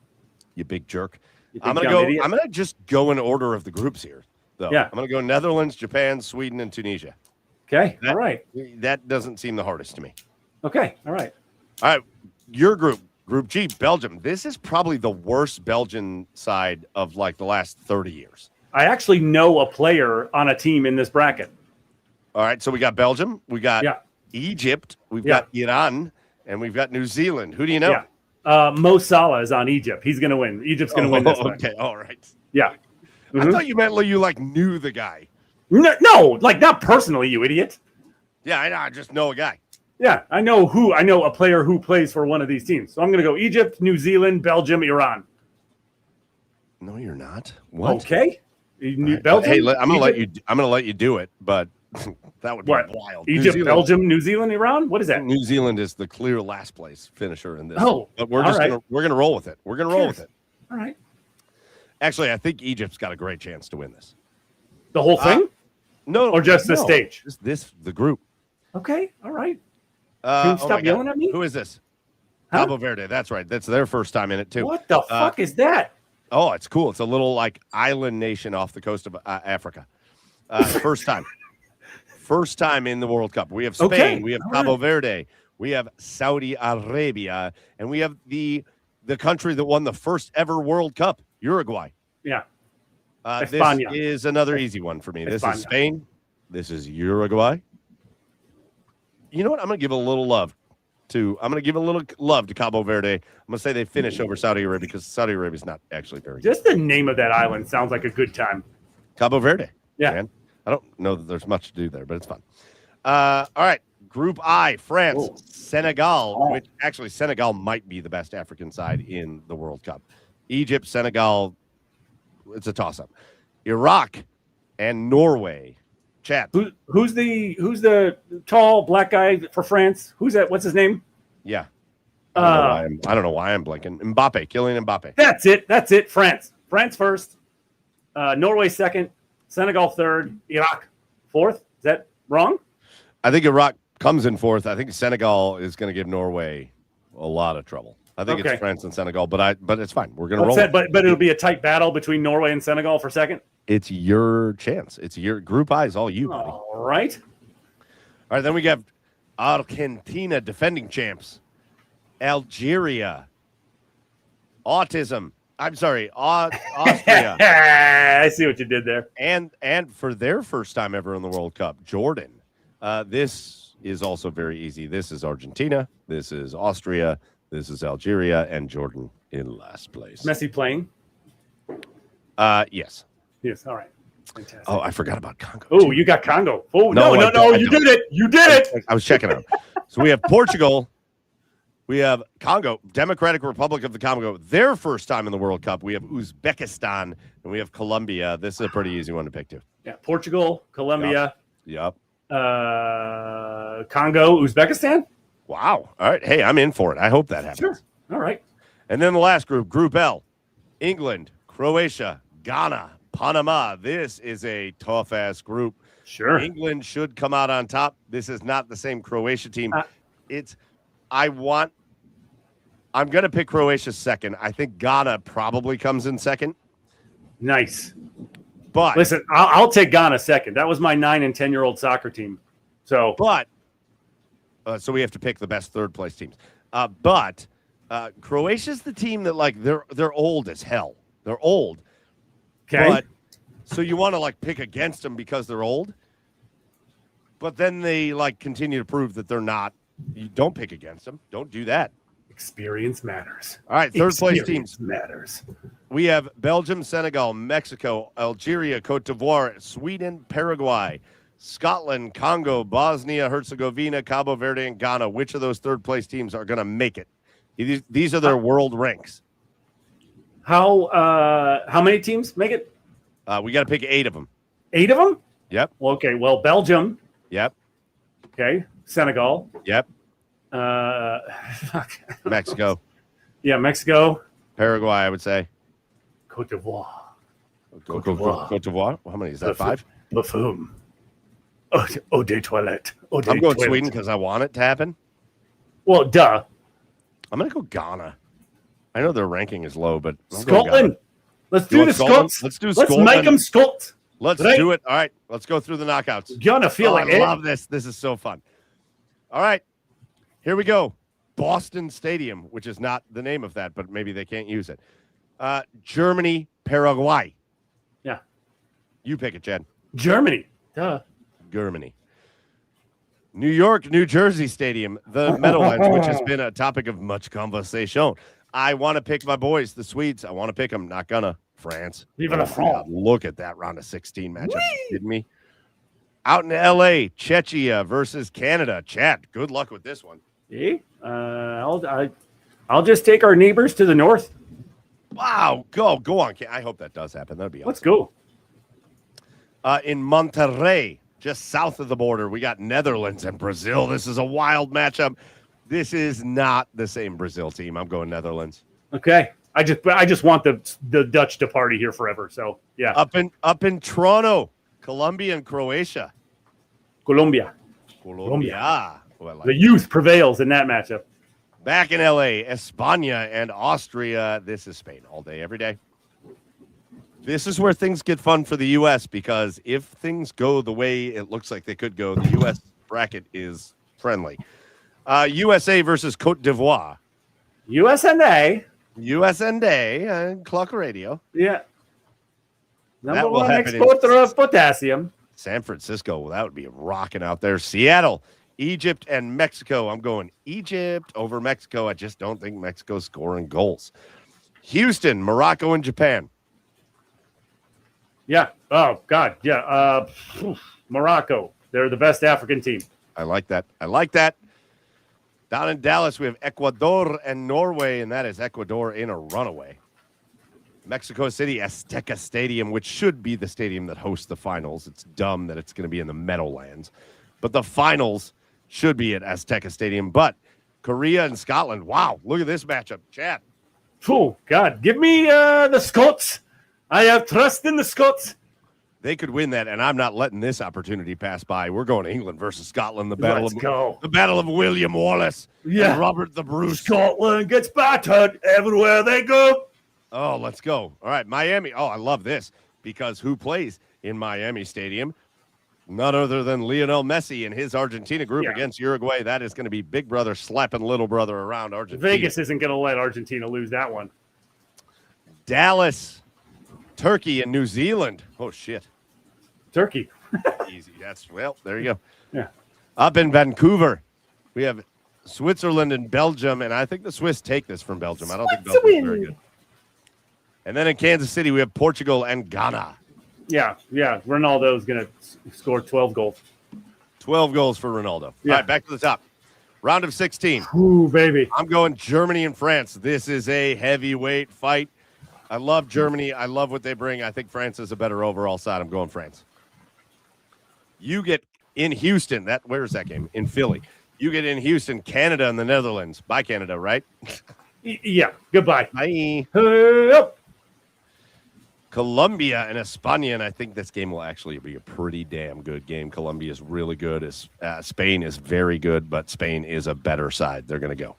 You big jerk. You I'm gonna go. Idiot? I'm gonna just go in order of the groups here, though. Yeah. I'm gonna go Netherlands, Japan, Sweden, and Tunisia. Okay. All right. That doesn't seem the hardest to me. Okay. All right. All right. Your group, Group G, Belgium. This is probably the worst Belgian side of like the last 30 years. I actually know a player on a team in this bracket. All right. So we got Belgium. We got Egypt. We've got Iran, and we've got New Zealand. Who do you know? Yeah. Mo Salah is on Egypt. He's going to win. Egypt's going to win this one. Okay, all right. Yeah. I thought you meant you like knew the guy. No, like not personally, you idiot. Yeah, I know. I just know a guy. Yeah, I know a player who plays for one of these teams. So I'm going to go Egypt, New Zealand, Belgium, Iran. No, you're not. What? Okay. Right. Belgium. Hey, I'm going to let you do it, but that would be wild. Egypt, Belgium, New Zealand, Iran? What is that? New Zealand is the clear last place finisher in this. Oh, but we're just gonna roll with it. We're gonna roll with it. All right. Actually, I think Egypt's got a great chance to win this. The whole thing? No, or just the stage? Just the group. Okay. All right. Can you stop yelling at me? Who is this? Cabo Verde. That's right. That's their first time in it too. What the fuck is that? Oh, it's cool. It's a little like island nation off the coast of Africa. First time. First time in the World Cup. We have Spain, we have Cabo Verde, we have Saudi Arabia, and we have the country that won the first ever World Cup, Uruguay. Yeah. This is another easy one for me. This is Spain. This is Uruguay. You know what? I'm going to give a little love to Cabo Verde. I'm going to say they finish over Saudi Arabia because Saudi Arabia is not actually very good. Just the name of that island sounds like a good time. Cabo Verde. Yeah. Man. I don't know that there's much to do there, but it's fun. All right. Group I, France, Senegal, which actually Senegal might be the best African side in the World Cup. Egypt, Senegal, it's a toss-up. Iraq and Norway. Chad. Who's the tall black guy for France? Who's that? What's his name? Yeah. I don't know why I'm blanking. Kylian Mbappe. That's it. France first. Norway second. Senegal third, Iraq fourth. Is that wrong? I think Iraq comes in fourth. I think Senegal is going to give Norway a lot of trouble. I think it's France and Senegal, but it's fine. We're going to roll. But it'll be a tight battle between Norway and Senegal for second. It's your chance. It's your Group I is all you, buddy. All right. All right. Then we have Argentina, defending champs. Algeria. Austria. I see what you did there. And for their first time ever in the World Cup, Jordan. This is also very easy. This is Argentina. This is Austria. This is Algeria, and Jordan in last place. Messi playing? Yes. Yes. All right. Fantastic. Oh, I forgot about Congo. Oh, you got Congo. Oh, no. You did it. You did it. I was checking out. So we have Portugal, We have Congo, Democratic Republic of the Congo, their first time in the World Cup. We have Uzbekistan, and we have Colombia. This is a pretty easy one to pick, too. Yeah, Portugal, Colombia, Yep. Congo, Uzbekistan. Wow. All right. Hey, I'm in for it. I hope that happens. Sure. All right. And then the last group, Group L, England, Croatia, Ghana, Panama. This is a tough-ass group. Sure. England should come out on top. This is not the same Croatia team. I'm going to pick Croatia second. I think Ghana probably comes in second. Nice. But listen, I'll take Ghana second. That was my 9 and 10-year-old soccer team. So, so we have to pick the best third place teams. But Croatia's the team that they're old as hell. They're old. Okay. But, so you want to pick against them because they're old, but then they continue to prove that they're not. You don't pick against them. Don't do that. Experience matters. All right, third place teams matters. We have Belgium, Senegal, Mexico, Algeria, Cote d'Ivoire, Sweden, Paraguay, Scotland, Congo, Bosnia, Herzegovina, Cabo Verde, and Ghana. Which of those third place teams are going to make it? These are their world ranks. How many teams make it? We got to pick 8 of them. 8 of them? Yep. Well, okay. Well, Belgium. Yep. Okay. Senegal. Yep. Mexico. Yeah, Mexico. Paraguay, I would say. Cote d'Ivoire. Cote d'Ivoire. Well, how many is that? 5? Parfum. Eau de toilette. I'm going toilette. Sweden because I want it to happen. Well, duh. I'm going to go Ghana. I know their ranking is low, but Scotland. Let's do the Scots. Let's do Scotland. Let's make them Scots. Let's do it. All right. Let's go through the knockouts. You're going to feel like I love this. This is so fun. All right. Here we go. Boston Stadium, which is not the name of that, but maybe they can't use it. Germany, Paraguay. Yeah. You pick it, Chad. Germany. Duh. Germany. New York, New Jersey Stadium, the Meadowlands, which has been a topic of much conversation. I want to pick my boys, the Swedes. I want to pick them. Not gonna. France. Even a France. Look at that round of 16 matchup. You kidding me? Out in L.A., Czechia versus Canada. Chad, good luck with this one. Hey, I'll just take our neighbors to the north. Wow, go on. I hope that does happen. That'd be awesome. Let's go. In Monterrey, just south of the border, we got Netherlands and Brazil. This is a wild matchup. This is not the same Brazil team. I'm going Netherlands. Okay. I just want the Dutch to party here forever. So yeah. Up in Toronto, Colombia and Croatia. Colombia. Well, the youth prevails in that matchup. Back in LA, España and Austria. This is Spain all day, every day. This is where things get fun for the U.S. because if things go the way it looks like they could go, the U.S. bracket is friendly. USA versus Cote d'Ivoire. USA. Clock Radio. Yeah. Number that will one happen exporter of potassium. San Francisco. That would be rocking out there. Seattle, Egypt, and Mexico. I'm going Egypt over Mexico. I just don't think Mexico's scoring goals. Houston, Morocco, and Japan. Yeah. Oh, God. Yeah. Morocco. They're the best African team. I like that. Down in Dallas, we have Ecuador and Norway, and that is Ecuador in a runaway. Mexico City, Azteca Stadium, which should be the stadium that hosts the finals. It's dumb that it's going to be in the Meadowlands. But the finals should be at Azteca Stadium. But Korea and Scotland, wow, look at this matchup. Chad. Oh, God. Give me the Scots. I have trust in the Scots. They could win that, and I'm not letting this opportunity pass by. We're going to England versus Scotland, the battle of William Wallace and Robert the Bruce. Scotland gets battered everywhere they go. Oh, let's go. All right, Miami. Oh, I love this because who plays in Miami Stadium? None other than Lionel Messi and his Argentina group against Uruguay. That is going to be big brother slapping little brother around Argentina. Vegas isn't going to let Argentina lose that one. Turkey and New Zealand. Oh, shit. Turkey. Easy. There you go. Yeah. Up in Vancouver, we have Switzerland and Belgium, and I think the Swiss take this from Belgium. I don't think Belgium's very good. And then in Kansas City, we have Portugal and Ghana. Yeah. Ronaldo's going to score 12 goals. 12 goals for Ronaldo. Yeah. All right, back to the top. Round of 16. Ooh, baby. I'm going Germany and France. This is a heavyweight fight. I love Germany. I love what they bring. I think France is a better overall side. I'm going France. You get in Houston. Where's that game? In Philly. You get in Houston, Canada and the Netherlands. Bye, Canada, right? Yeah. Goodbye. Bye. Up. Colombia and España, and I think this game will actually be a pretty damn good game. Colombia is really good. Spain is very good, but Spain is a better side. They're going to go.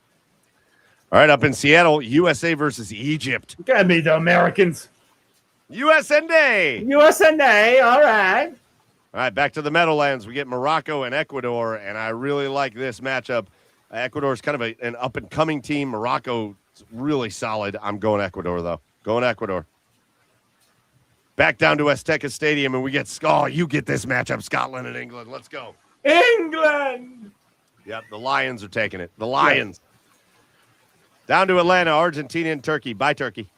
All right, up in Seattle, USA versus Egypt. Gotta be the Americans. USA. USA. All right. All right, back to the Meadowlands. We get Morocco and Ecuador, and I really like this matchup. Ecuador is kind of an up-and-coming team. Morocco is really solid. I'm going Ecuador, though. Going Ecuador. Back down to Azteca Stadium, and we get you get this matchup, Scotland and England. Let's go. England. Yep, the Lions are taking it. The Lions. Yeah. Down to Atlanta, Argentina and Turkey. Bye, Turkey.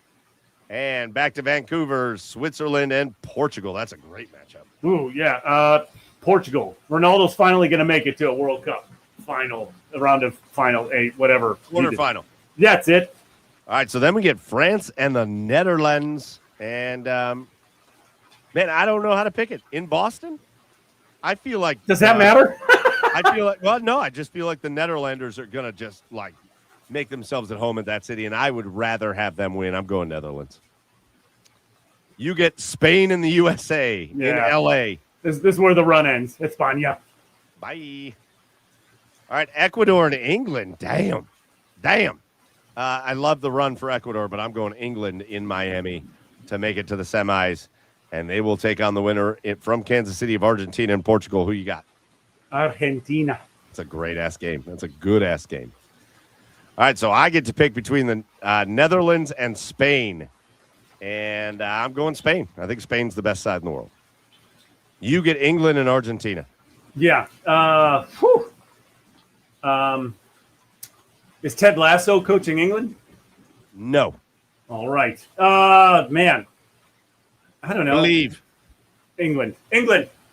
And back to Vancouver, Switzerland and Portugal. That's a great matchup. Ooh, yeah. Portugal. Ronaldo's finally going to make it to a World Cup final, a round of final 8, whatever. Quarterfinal. That's it. All right, so then we get France and the Netherlands. And, man, I don't know how to pick it. In Boston? I feel like... Does that matter? I feel like... Well, no, I just feel like the Netherlanders are going to just, make themselves at home at that city, and I would rather have them win. I'm going Netherlands. You get Spain and the USA in L.A. This is where the run ends. España. Bye. All right, Ecuador and England. Damn. I love the run for Ecuador, but I'm going England in Miami to make it to the semis, and they will take on the winner from Kansas City of Argentina and Portugal. Who you got? Argentina. It's a great-ass game. That's a good-ass game. All right, so I get to pick between the Netherlands and Spain, and I'm going Spain. I think Spain's the best side in the world. You get England and Argentina. Yeah. Is Ted Lasso coaching England? No. All right. Man. I don't know. Believe. England.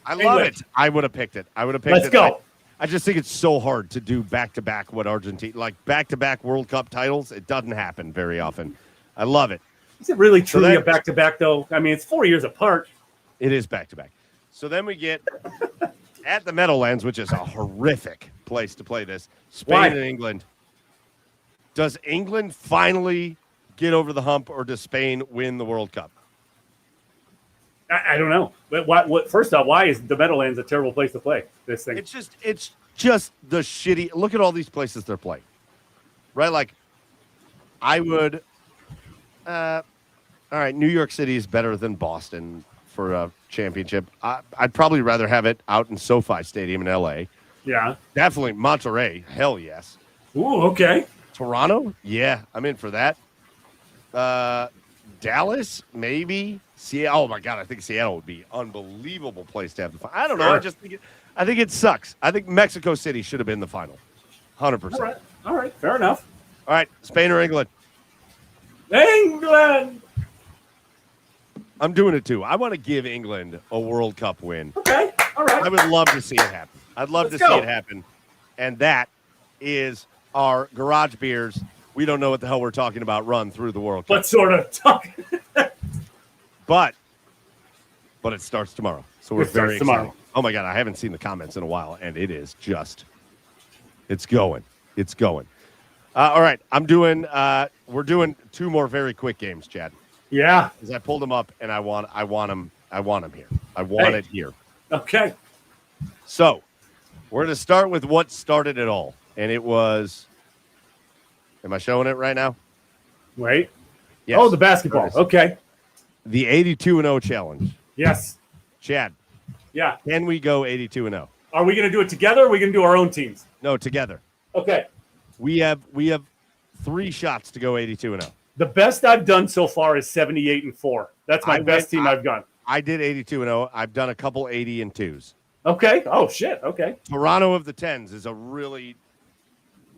I love it. I would have picked it. Let's go. I just think it's so hard to do back-to-back what Argentina, back-to-back World Cup titles. It doesn't happen very often. I love it. Is it really truly a back-to-back, though? I mean, it's 4 years apart. It is back-to-back. So then we get at the Meadowlands, which is a horrific place to play this, Spain and England. Does England finally get over the hump, or does Spain win the World Cup? I don't know. But what? First off, why is the Meadowlands a terrible place to play this thing? It's just the shitty. Look at all these places they're playing, right? I would. All right, New York City is better than Boston for a championship. I'd probably rather have it out in SoFi Stadium in LA. Yeah, definitely Monterey. Hell yes. Ooh, okay. Toronto, yeah, I'm in for that. Dallas, maybe. Seattle. Oh my God, I think Seattle would be an unbelievable place to have the final. I don't know. I think it sucks. I think Mexico City should have been the final. 100%. All right. Fair enough. All right, Spain or England? England. I'm doing it too. I want to give England a World Cup win. Okay. All right. I would love to see it happen. I'd love to see it happen. And that is our Garage Beers. We don't know what the hell we're talking about. Run through the World Cup. But sort of talking. But it starts tomorrow. So we're very excited. Tomorrow. Oh my God, I haven't seen the comments in a while, and it is just, it's going. All right, we're doing 2 more very quick games, Chad. Yeah. Because I pulled them up, and I want them here. I want it here. Okay. So we're going to start with what started it all, and it was. Am I showing it right now? Wait. Yes. Oh, the basketball. Okay. The 82-0 challenge. Yes. Chad. Yeah. Can we go 82-0? Are we going to do it together, or are we going to do our own teams? No, together. Okay. We have 3 shots to go 82-0. The best I've done so far is 78-4. That's my best team I've done. I did 82-0. I've done a couple 80-2s. Okay. Oh shit. Okay. Toronto of the 10s is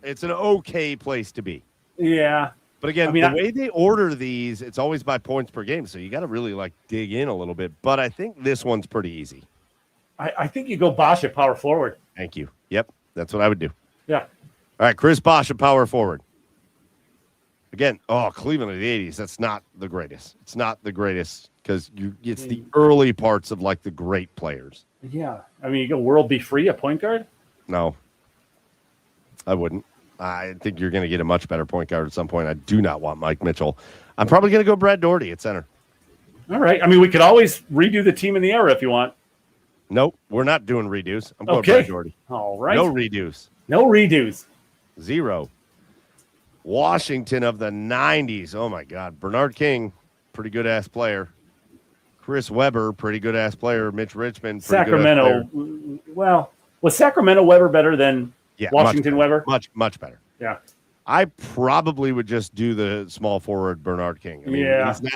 it's an okay place to be. Yeah. But again, the way they order these, it's always by points per game. So you got to really dig in a little bit. But I think this one's pretty easy. I think you go Bosch at power forward. Thank you. Yep. That's what I would do. Yeah. All right, Chris Bosh, a power forward. Again, Cleveland of the 80s. That's not the greatest. It's not the greatest because it's the early parts of like the great players. Yeah. I mean, you go World Be Free, a point guard? No, I wouldn't. I think you're going to get a much better point guard at some point. I do not want Mike Mitchell. I'm probably going to go Brad Daugherty at center. All right. I mean, we could always redo the team in the era if you want. Nope, we're not doing redos. I'm going Brad Daugherty. All right. No redos. No redos. 0. Washington of the 90s. Oh, my God. Bernard King, pretty good-ass player. Chris Webber, pretty good-ass player. Mitch Richmond, pretty Sacramento. Well, was Sacramento Webber better than Washington Webber? Much better. Yeah. I probably would just do the small forward Bernard King. I mean,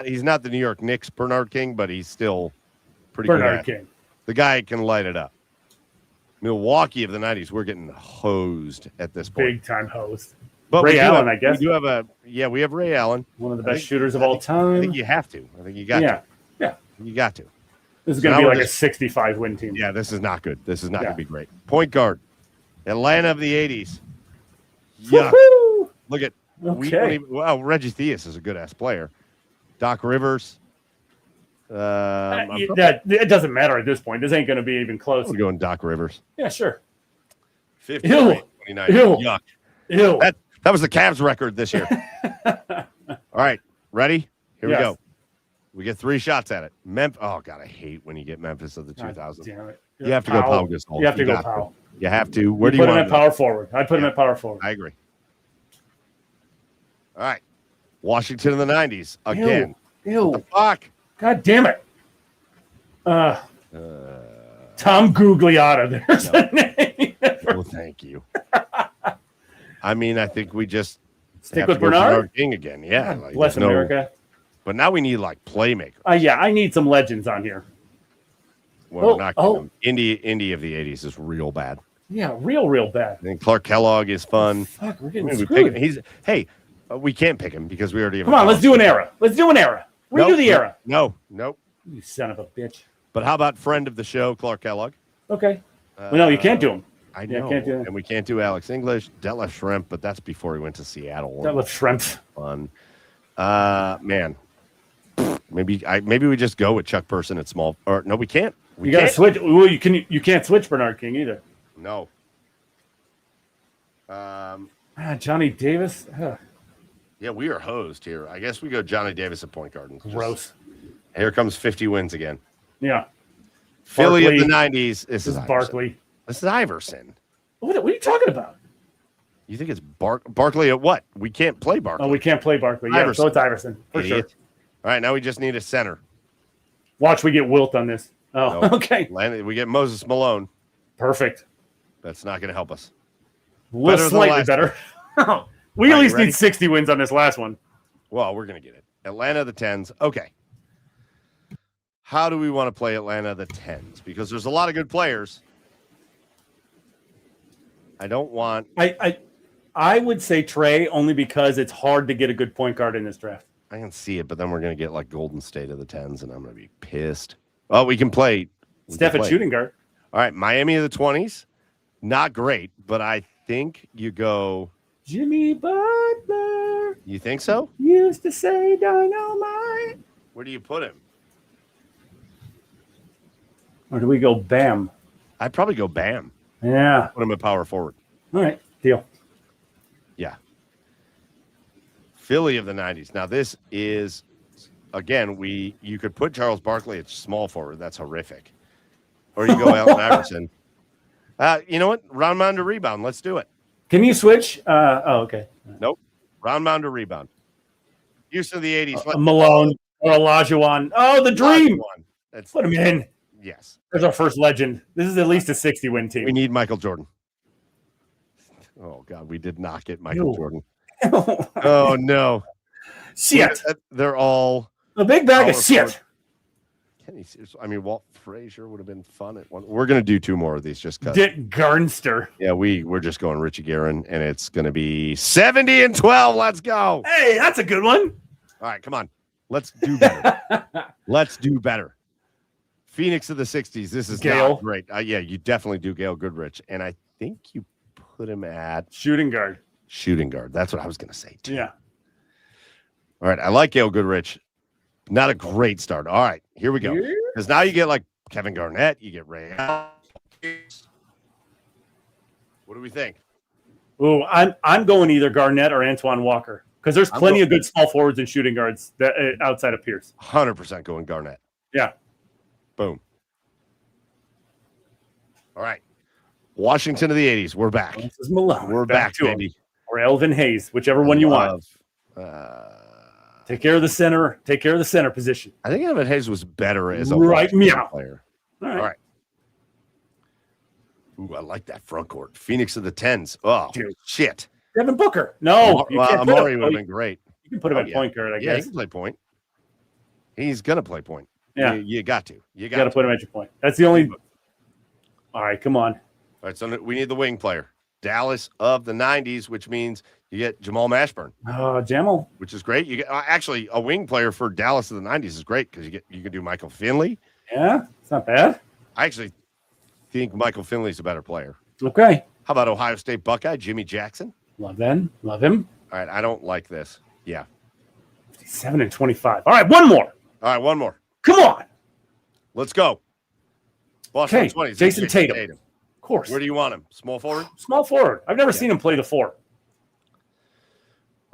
he's not the New York Knicks Bernard King, but he's still pretty good. Bernard King. The guy can light it up. Milwaukee of the 90s, we're getting hosed at this point. Big time hosed. But Ray Allen, I guess. We have Ray Allen. One of the best shooters of all time. I think you have to. I think you got to. Yeah. You got to. This is going to be like a 65 win team. Yeah, this is not good. This is not going to be great. Point guard, Atlanta of the 80s. Yeah. Look at Reggie Theus is a good ass player. Doc Rivers. It doesn't matter at this point. This ain't going to be even close. We're going Doc Rivers. Yeah, sure. 50, 29. Yuck. Ew. That was the Cavs record this year. All right, ready? Here we go. We get 3 shots at it. Oh, God, I hate when you get Memphis of the 2000s. Damn it. You have to go Pau Gasol. You have to go Pau. You have to. Where do you want put him at power forward? I'd put him at power forward. I agree. All right. Washington in the 90s. Again. Ew. What the fuck? God damn it. Tom Gugliotta. There's a name. Oh, thank you. I mean, I think we just stick with Bernard King again. Yeah. God bless America. But now we need like playmakers. I need some legends on here. Well, Indy of the 80s is real bad. Yeah, real bad. I think Clark Kellogg is fun. Fuck, we're getting screwed. We can't pick him because we already have. Come on, let's do an era. Redo the era. Nope. You son of a bitch. But how about friend of the show, Clark Kellogg? Okay. No, you can't do him. I know. Can't do him. And we can't do Alex English, Detlef Schrempf, but that's before he went to Seattle. Detlef Schrempf. Fun. Man. Maybe we just go with Chuck Person at small. Or no, we can't. You got to switch. Well, you can't switch Bernard King either. No. Johnny Davis. Yeah, we are hosed here. I guess we go Johnny Davis at point guard. Gross. Here comes 50 wins again. Yeah. Philly of the 90s. This is Barkley. This is Iverson. What are you talking about? You think it's Barkley at what? We can't play Barkley. Oh, we can't play Barkley. Yeah, so it's Iverson. For sure. All right, now we just need a center. Watch, we get Wilt on this. Oh, no. Okay. We get Moses Malone. Perfect. That's not going to help us. Slightly better. We at least need 60 wins on this last one. Well, we're going to get it. Atlanta the 10s. Okay. How do we want to play Atlanta the 10s? Because there's a lot of good players. I don't want... I would say Trey only because it's hard to get a good point guard in this draft. I can see it, but then we're going to get like Golden State of the 10s, and I'm going to be pissed. Oh, we can play. Steph at shooting guard. All right, Miami of the 20s. Not great, but I think you go... Jimmy Butler. You think so? Used to say dynamite. Where do you put him? Or do we go Bam? I'd probably go Bam. Yeah. Put him at power forward. All right, deal. Yeah. Philly of the 90s. Now, this is, again, you could put Charles Barkley at small forward. That's horrific. Or you go Allen Iverson. You know what? Round mound to rebound. Let's do it. Can you switch? Okay. Nope. Round mound to rebound. Houston of the 80s. Malone or Olajuwon. Oh, the dream. Put him in. Yes. There's our first legend. This is at least a 60-win team. We need Michael Jordan. Oh, God. We did not get Michael Jordan. Oh, no. Shit. They're all... A big bag of shit. Walt Frazier would have been fun at one. We're going to do 2 more of these just because. Dick Garnster. Yeah, we're just going Richie Guerin, and it's going to be 70-12. Let's go. Hey, that's a good one. All right, come on. Let's do better. Let's do better. Phoenix of the 60s. This is Gail. Not great. Yeah, you definitely do Gail Goodrich, and I think you put him at Shooting guard. shooting guard. That's what I was going to say, too. Yeah. All right. I like Gail Goodrich. Not a great start. All right. Here we go. Because now you get like Kevin Garnett. You get Ray Allen. What do we think? Ooh, I'm going either Garnett or Antoine Walker because there's plenty of good small forwards and shooting guards that outside of Pierce. 100% going Garnett. Yeah. Boom. All right. Washington of the 80s. We're back. This is Malone. We're back, to baby. him. Or Elvin Hayes, whichever one you want. Take care of the center. Take care of the center position. I think Evan Hayes was better as a player. All right. Ooh, I like that front court. Phoenix of the 10s. Oh, dude. Shit. Devin Booker. No. Amari would have been great. You can put him at point guard, I guess. Yeah, he can play point. He's going to play point. Yeah. You got to. You got to put him at your point. That's the only. All right, come on. All right, so we need the wing player. Dallas of the 90s, which means you get Jamal Mashburn. Oh, Jamal. Which is great. You get actually a wing player for Dallas of the 90s is great because you can do Michael Finley. Yeah, it's not bad. I actually think Michael Finley's a better player. Okay. How about Ohio State Buckeye, Jimmy Jackson? Love him. Love him. All right, I don't like this. Yeah. 57 and 25. All right, one more. All right, one more. Come on. Let's go. Boston 20s. Jason Tatum. Of course. Where do you want him? Small forward? Small forward. I've never seen him play the 4.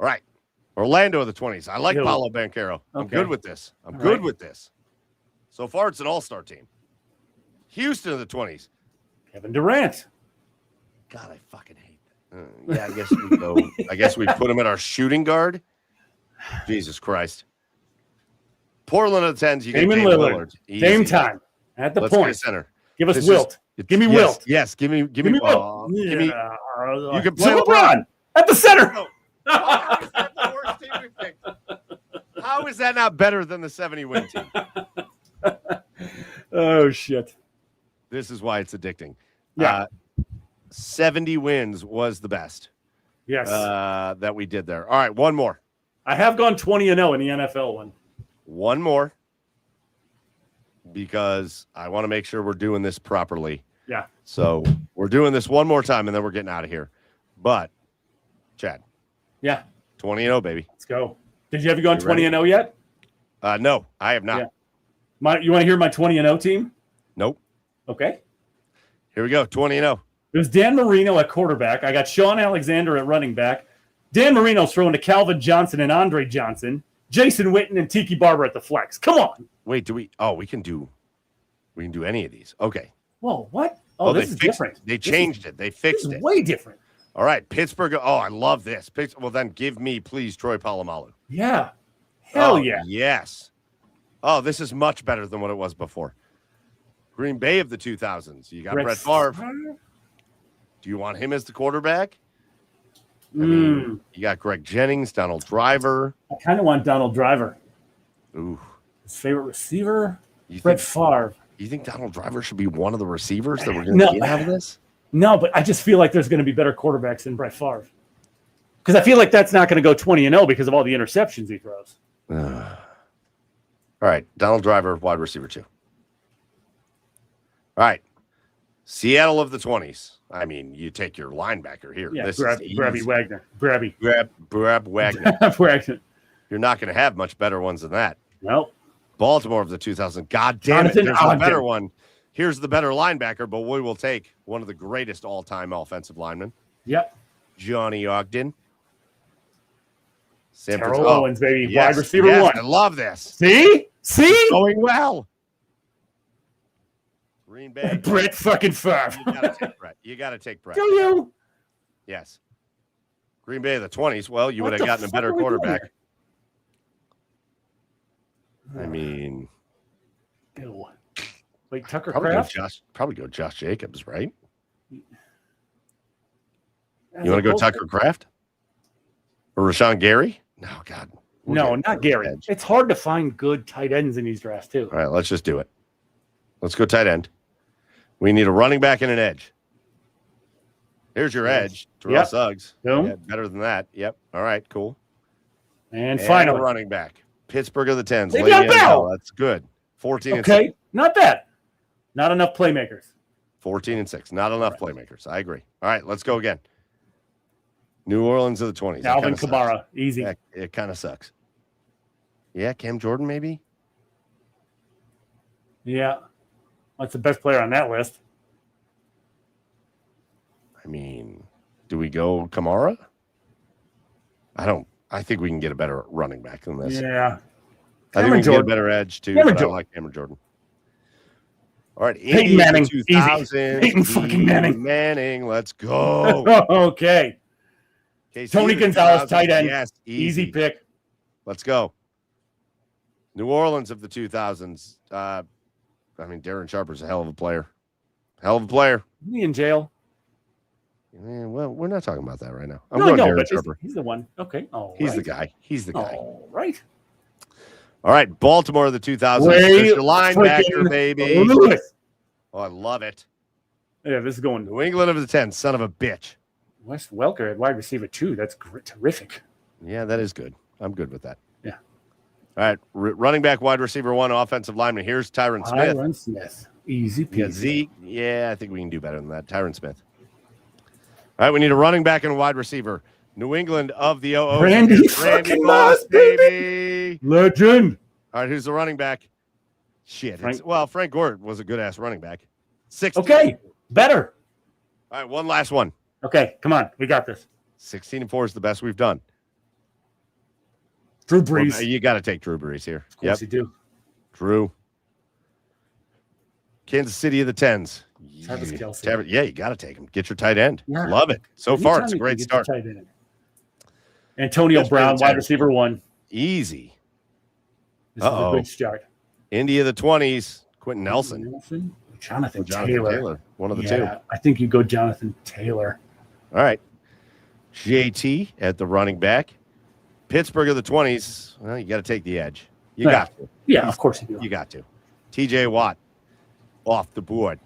All right. Orlando of the 20s. I like Paolo Banchero. I'm good with this. I'm good with this. So far, it's an all-star team. Houston of the 20s. Kevin Durant. God, I fucking hate that. Yeah, I guess we go. I guess we put him at our shooting guard. Jesus Christ. Portland of the 10s. You get Damian Lillard. Game time. At the Let's point. Get center. Give us Wilt. Give me Wilt. Yes, give me Wilt. You can play LeBron at the center. No. How is that the worst team we picked? How is that not better than the 70-win team? Oh, shit. This is why it's addicting. Yeah. 70 wins was the best. Yes. That we did there. All right, one more. I have gone 20-0 in the NFL one. One more. Because I want to make sure we're doing this properly. Yeah. So we're doing this one more time, and then we're getting out of here. But, Chad. Yeah. 20-0, baby. Let's go. Did you have you gone 20-0 yet? No, I have not. Yeah. You want to hear my 20-0 team? Nope. Okay. Here we go. 20-0. It was Dan Marino at quarterback. I got Sean Alexander at running back. Dan Marino's throwing to Calvin Johnson and Andre Johnson. Jason Witten and Tiki Barber at the flex. Come on. Wait, we can do any of these. Okay. Whoa, what? Oh, this is different. They changed it. They fixed it. Way different. All right, Pittsburgh. Oh, I love this. Well, then give me, please, Troy Polamalu. Yeah. Hell yeah. Yes. Oh, this is much better than what it was before. Green Bay of the 2000s. You got Brett Favre. Do you want him as the quarterback? I mean, you got Greg Jennings, Donald Driver. I kind of want Donald Driver. Ooh. His favorite receiver, Brett Favre. You think Donald Driver should be one of the receivers that we're going to get out of this? No, but I just feel like there's going to be better quarterbacks than Brett Favre. Because I feel like that's not going to go 20-0 because of all the interceptions he throws. All right, Donald Driver, wide receiver 2. All right, Seattle of the 20s. I mean, you take your linebacker here. Yeah, Grabby Wagner. Grab Wagner. Wagner. You're not going to have much better ones than that. Nope. Baltimore of the 2000s. God damn it. There's a better one. Here's the better linebacker, but we will take one of the greatest all-time offensive linemen. Yep. Johnny Ogden. Terrell Owens, baby. Yes, wide receiver 1. I love this. See? Going well. Green Bay. Brett fucking Favre. You got to take Brett. Do you? Yes. Green Bay of the 20s. Well, you would have gotten a better quarterback. I mean. Ew. Wait, Tucker Kraft? Probably go Josh Jacobs, right? You want to go Tucker Kraft? Or Rashawn Gary? No, God. No, not Gary. Edge. It's hard to find good tight ends in these drafts, too. All right, let's just do it. Let's go tight end. We need a running back and an edge. Here's your edge. Terrell Suggs. Yeah, better than that. Yep. All right, cool. And finally, running back. Pittsburgh of the 10s. Le'Veon Bell. That's good. 14 and 6. Not bad. Not enough playmakers. 14 and 6. Not enough playmakers. I agree. All right, let's go again. New Orleans of the 20s. Alvin Kamara, easy. Yeah, it kind of sucks. Yeah, Cam Jordan, maybe? Yeah. That's the best player on that list. I mean, do we go Kamara? I think we can get a better running back than this. Yeah. I think we can get a better edge, too, but I like Cameron Jordan. All right, Peyton Manning, 2000. Peyton fucking Manning. Manning, let's go. Okay. Tony Gonzalez, tight end. Yes, easy pick. Let's go. New Orleans of the 2000s. Darren Sharper's a hell of a player. Hell of a player. Is he in jail? Yeah, well, we're not talking about that right now. I'm going Darren Sharper. He's the one. Okay. He's the guy. He's the guy. All right. All right, Baltimore of the 2000s. Linebacker, baby. Lewis. Oh, I love it. Yeah, this is going. New England of the 10s, son of a bitch. Wes Welker at wide receiver 2. That's terrific. Yeah, that is good. I'm good with that. Yeah. All right, running back, wide receiver 1, offensive lineman. Here's Tyron Smith. Tyron Smith. Easy peasy. Yeah, Zeke. Yeah, I think we can do better than that. Tyron Smith. All right, we need a running back and a wide receiver. New England of the 00s. Randy Moss, baby. Legend. All right, who's the running back? Shit. Frank Gore was a good-ass running back. 16. Okay, better. All right, one last one. Okay, come on. We got this. 16-4 is the best we've done. Drew Brees. Well, you got to take Drew Brees here. Of course you do. Drew. Kansas City of the 10s. Travis Kelce. Yeah, you got to take him. Get your tight end. Yeah. Love it. So far, it's a great start. Antonio Brown, wide receiver 1. Easy. This is a good start. Indy of the 20s. Quentin Nelson. Jonathan Taylor. One of the two. I think you go Jonathan Taylor. All right. JT at the running back. Pittsburgh of the 20s. Well, you got to take the edge. You got to. Yeah, of course you do. You got to. TJ Watt off the board.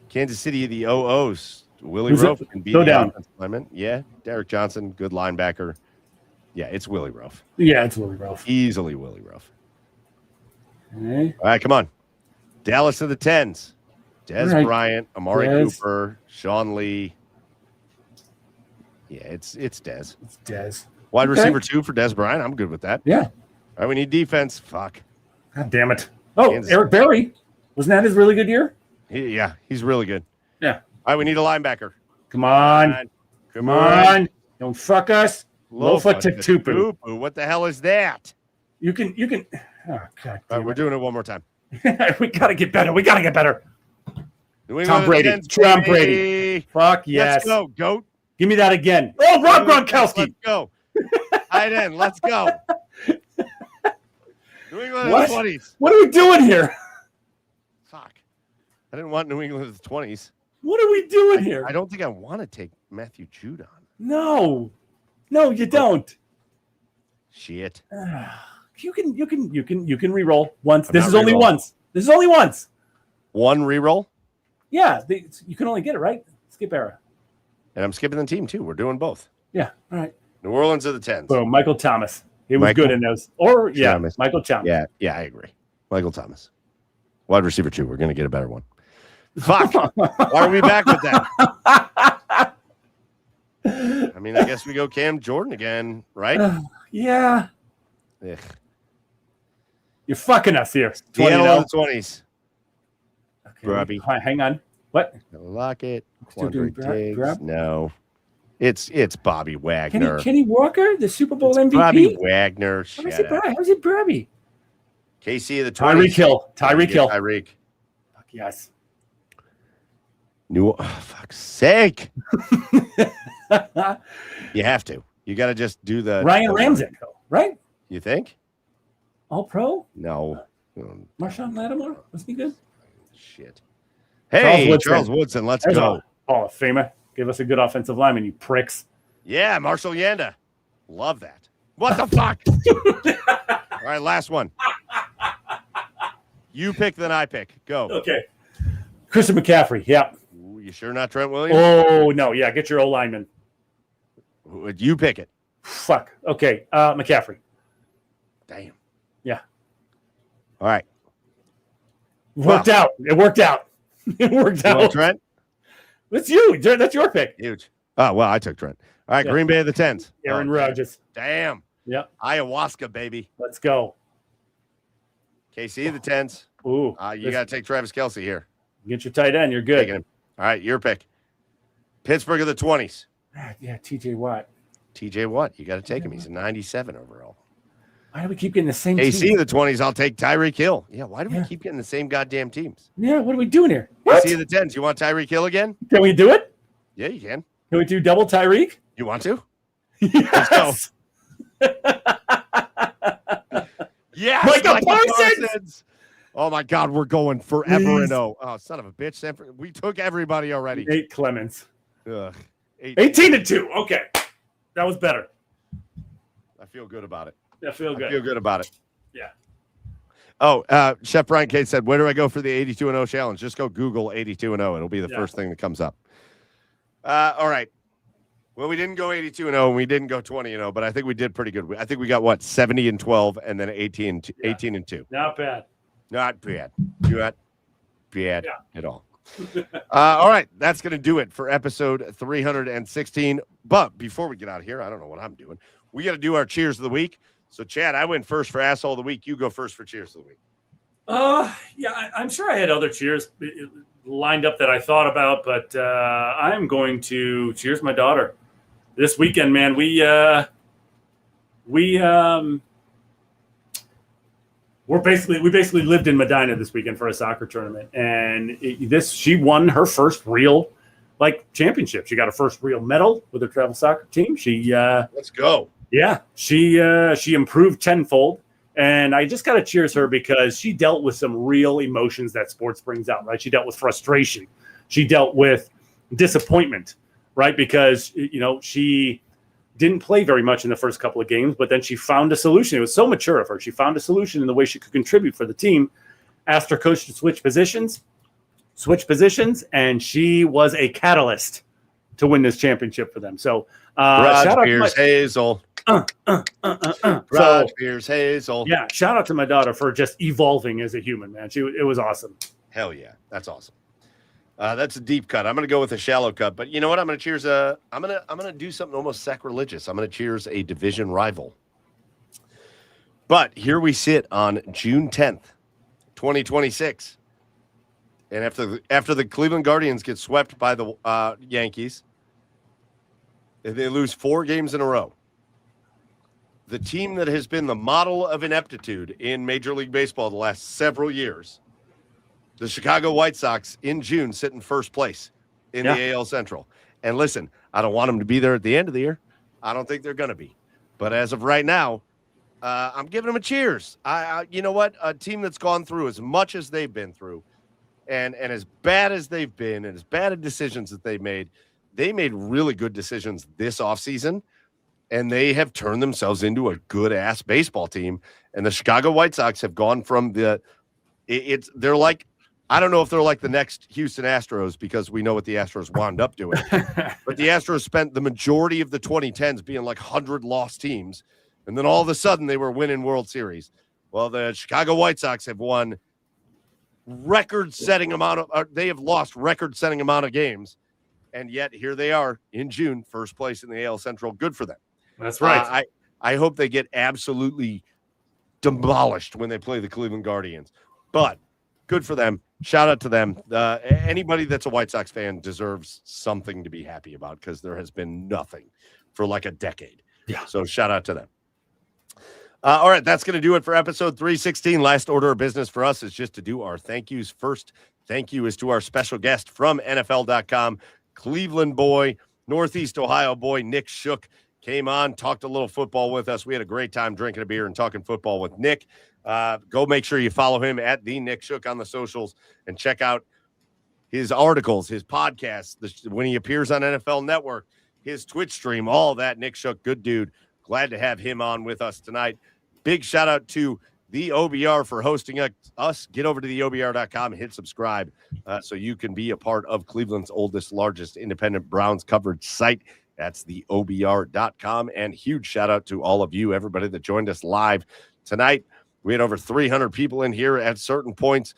Kansas City of the 00s. Willie Rofe can be the offensive lineman. Yeah. Derek Johnson, good linebacker. Yeah, it's Willie Rofe. Yeah, it's Willie Rofe. Easily Willie Rofe. Okay. All right, come on. Dallas of the 10s. Des Bryant, Amari Cooper, Sean Lee. Yeah, it's Des. It's Des. Wide receiver 2 for Des Bryant. I'm good with that. Yeah. All right, we need defense. Fuck. God damn it. Oh, Eric Berry. Wasn't that his really good year? He's really good. Yeah. All right, we need a linebacker. Come on. Come on. Don't fuck us. Lofa Tupu. What the hell is that? You can. Oh, God. All right, we're doing it one more time. We got to get better. Tom Brady. Fuck yes. Let's go, GOAT. Give me that again. Oh, Rob Gronkowski. Let's go. Tight end. Let's go. New England in the 20s. What are we doing here? Fuck. I didn't want New England in the 20s. What are we doing here? I don't think I want to take Matthew Judon. No, you don't. Shit. You can re-roll once. This is only once. One re-roll? Yeah, you can only get it, right? Skip era. And I'm skipping the team, too. We're doing both. Yeah, all right. New Orleans of the 10s. Boom, Michael Thomas. He was good in those. Or, Thomas. Michael Thomas. Yeah, I agree. Michael Thomas. Wide receiver 2. We're going to get a better one. Fuck. Why are we back with that? I mean, I guess we go Cam Jordan again, right? Yeah. Ugh. You're fucking us here. Seattle of the 20s. Okay. Robbie. Hang on. What? Lockett. Grab? No. It's Bobby Wagner. Kenny Walker, the Super Bowl MVP? Bobby Wagner. How's it Bobby? KC of the 20s. Tyreek Hill. Tyreek. Fuck yes. Fuck's sake. You have to. You got to just do the Ryan Ramsey, right? You think? All pro? No. Marshawn Lattimore? Wasn't he good? Shit. Hey, Charles Woodson. Let's go. Hall of Famer. Give us a good offensive lineman, you pricks. Yeah, Marshall Yanda. Love that. What the fuck? All right, last one. You pick, then I pick. Go. Okay. Christian McCaffrey. Yeah. Ooh, you sure not Trent Williams? Oh, no. Yeah, get your O-lineman. You pick it. Fuck. Okay. McCaffrey. Damn. Yeah. All right. Worked out. It worked out. It worked out. Trent? That's you. That's your pick. Huge. Oh, well, I took Trent. All right, Yeah. Green Bay of the Tens. Aaron Rodgers. Damn. Yep. Ayahuasca, baby. Let's go. KC of the Tens. Ooh. You got to take Travis Kelce here. Get your tight end. You're good. Taking him. All right, your pick. Pittsburgh of the 20s. Yeah, TJ Watt. TJ Watt. You got to take him. He's a 97 overall. Why do we keep getting the same KC teams? of the 20s, I'll take Tyreek Hill. Yeah, why do we keep getting the same goddamn teams? Yeah, what are we doing here? What? KC of the 10s, you want Tyreek Hill again? Can we do it? Yeah, you can. Can we do double Tyreek? You want to? Yes. Let's go. Yes, Micah Parsons! Oh, my God, we're going forever and oh. Oh, son of a bitch. We took everybody already. Nate Clemens. Ugh. 18-2. Okay. That was better. I feel good about it. I feel good. I feel good about it. Yeah. Oh, Chef Brian Cate said, where do I go for the 82-0 challenge? Just go Google 82-0. It'll be the first thing that comes up. All right. Well, we didn't go 82-0 and we didn't go 20-0, but I think we did pretty good. I think we got 70-12 and then 18-2. Not bad. Not bad. Not bad at all. All right. That's going to do it for episode 316. But before we get out of here, I don't know what I'm doing. We got to do our cheers of the week. So, Chad, I went first for asshole of the week. You go first for cheers of the week. Yeah, I'm sure I had other cheers lined up that I thought about, but I'm going to cheers my daughter. This weekend, man, we basically lived in Medina this weekend for a soccer tournament, and she won her first real championship. She got her first real medal with her travel soccer team. Let's go. Yeah, she improved tenfold, and I just got to cheers her because she dealt with some real emotions that sports brings out. Right, she dealt with frustration, she dealt with disappointment, right? Because she didn't play very much in the first couple of games, but then she found a solution. It was so mature of her. She found a solution in the way she could contribute for the team. Asked her coach to switch positions, and she was a catalyst to win this championship for them. So, shout out to Hazel. Beers, Hazel. Yeah, shout out to my daughter for just evolving as a human, man. It was awesome. Hell yeah, that's awesome. That's a deep cut. I'm going to go with a shallow cut, but you know what? I'm going to cheers. I'm going to do something almost sacrilegious. I'm going to cheers a division rival. But here we sit on June 10th, 2026, and after the Cleveland Guardians get swept by the Yankees, they lose 4 games in a row. The team that has been the model of ineptitude in Major League Baseball the last several years, the Chicago White Sox in June sit in first place in the AL Central. And listen, I don't want them to be there at the end of the year. I don't think they're going to be. But as of right now, I'm giving them a cheers. You know what? A team that's gone through as much as they've been through and as bad as they've been and as bad of decisions that they made really good decisions this offseason, and they have turned themselves into a good-ass baseball team. And the Chicago White Sox have gone from they're like, I don't know if they're like the next Houston Astros because we know what the Astros wound up doing. But the Astros spent the majority of the 2010s being like 100-loss teams, and then all of a sudden they were winning World Series. Well, the Chicago White Sox have won record-setting amount of they have lost record-setting amount of games, and yet here they are in June, first place in the AL Central. Good for them. That's right. I hope they get absolutely demolished when they play the Cleveland Guardians, but good for them. Shout out to them. Anybody that's a White Sox fan deserves something to be happy about because there has been nothing for like a decade. Yeah. So shout out to them. All right, that's going to do it for episode 316. Last order of business for us is just to do our thank yous. First thank you is to our special guest from NFL.com, Cleveland boy, Northeast Ohio boy, Nick Shook. Came on, talked a little football with us. We had a great time drinking a beer and talking football with Nick. Go make sure you follow him at the Nick Shook on the socials and check out his articles, his podcasts, when he appears on NFL Network, his Twitch stream, all that. Nick Shook, good dude. Glad to have him on with us tonight. Big shout out to the OBR for hosting us. Get over to theobr.com and hit subscribe so you can be a part of Cleveland's oldest, largest independent Browns coverage site. That's theobr.com. And huge shout out to all of you, everybody that joined us live tonight. We had over 300 people in here at certain points.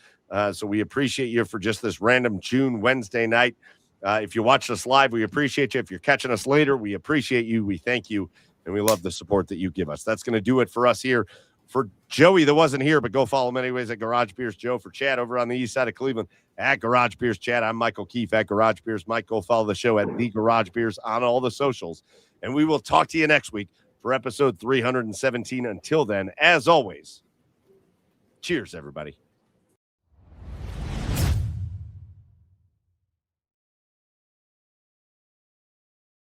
So we appreciate you for just this random June Wednesday night. If you watched us live, we appreciate you. If you're catching us later, we appreciate you. We thank you, and we love the support that you give us. That's going to do it for us here. For Joey that wasn't here, but go follow him anyways at Garage Beers Joe. For Chad over on the east side of Cleveland at Garage Beers Chad. I'm Michael Keefe at Garage Beers. Mike, go follow the show at The Garage Beers on all the socials. And we will talk to you next week for episode 317. Until then, as always, cheers, everybody.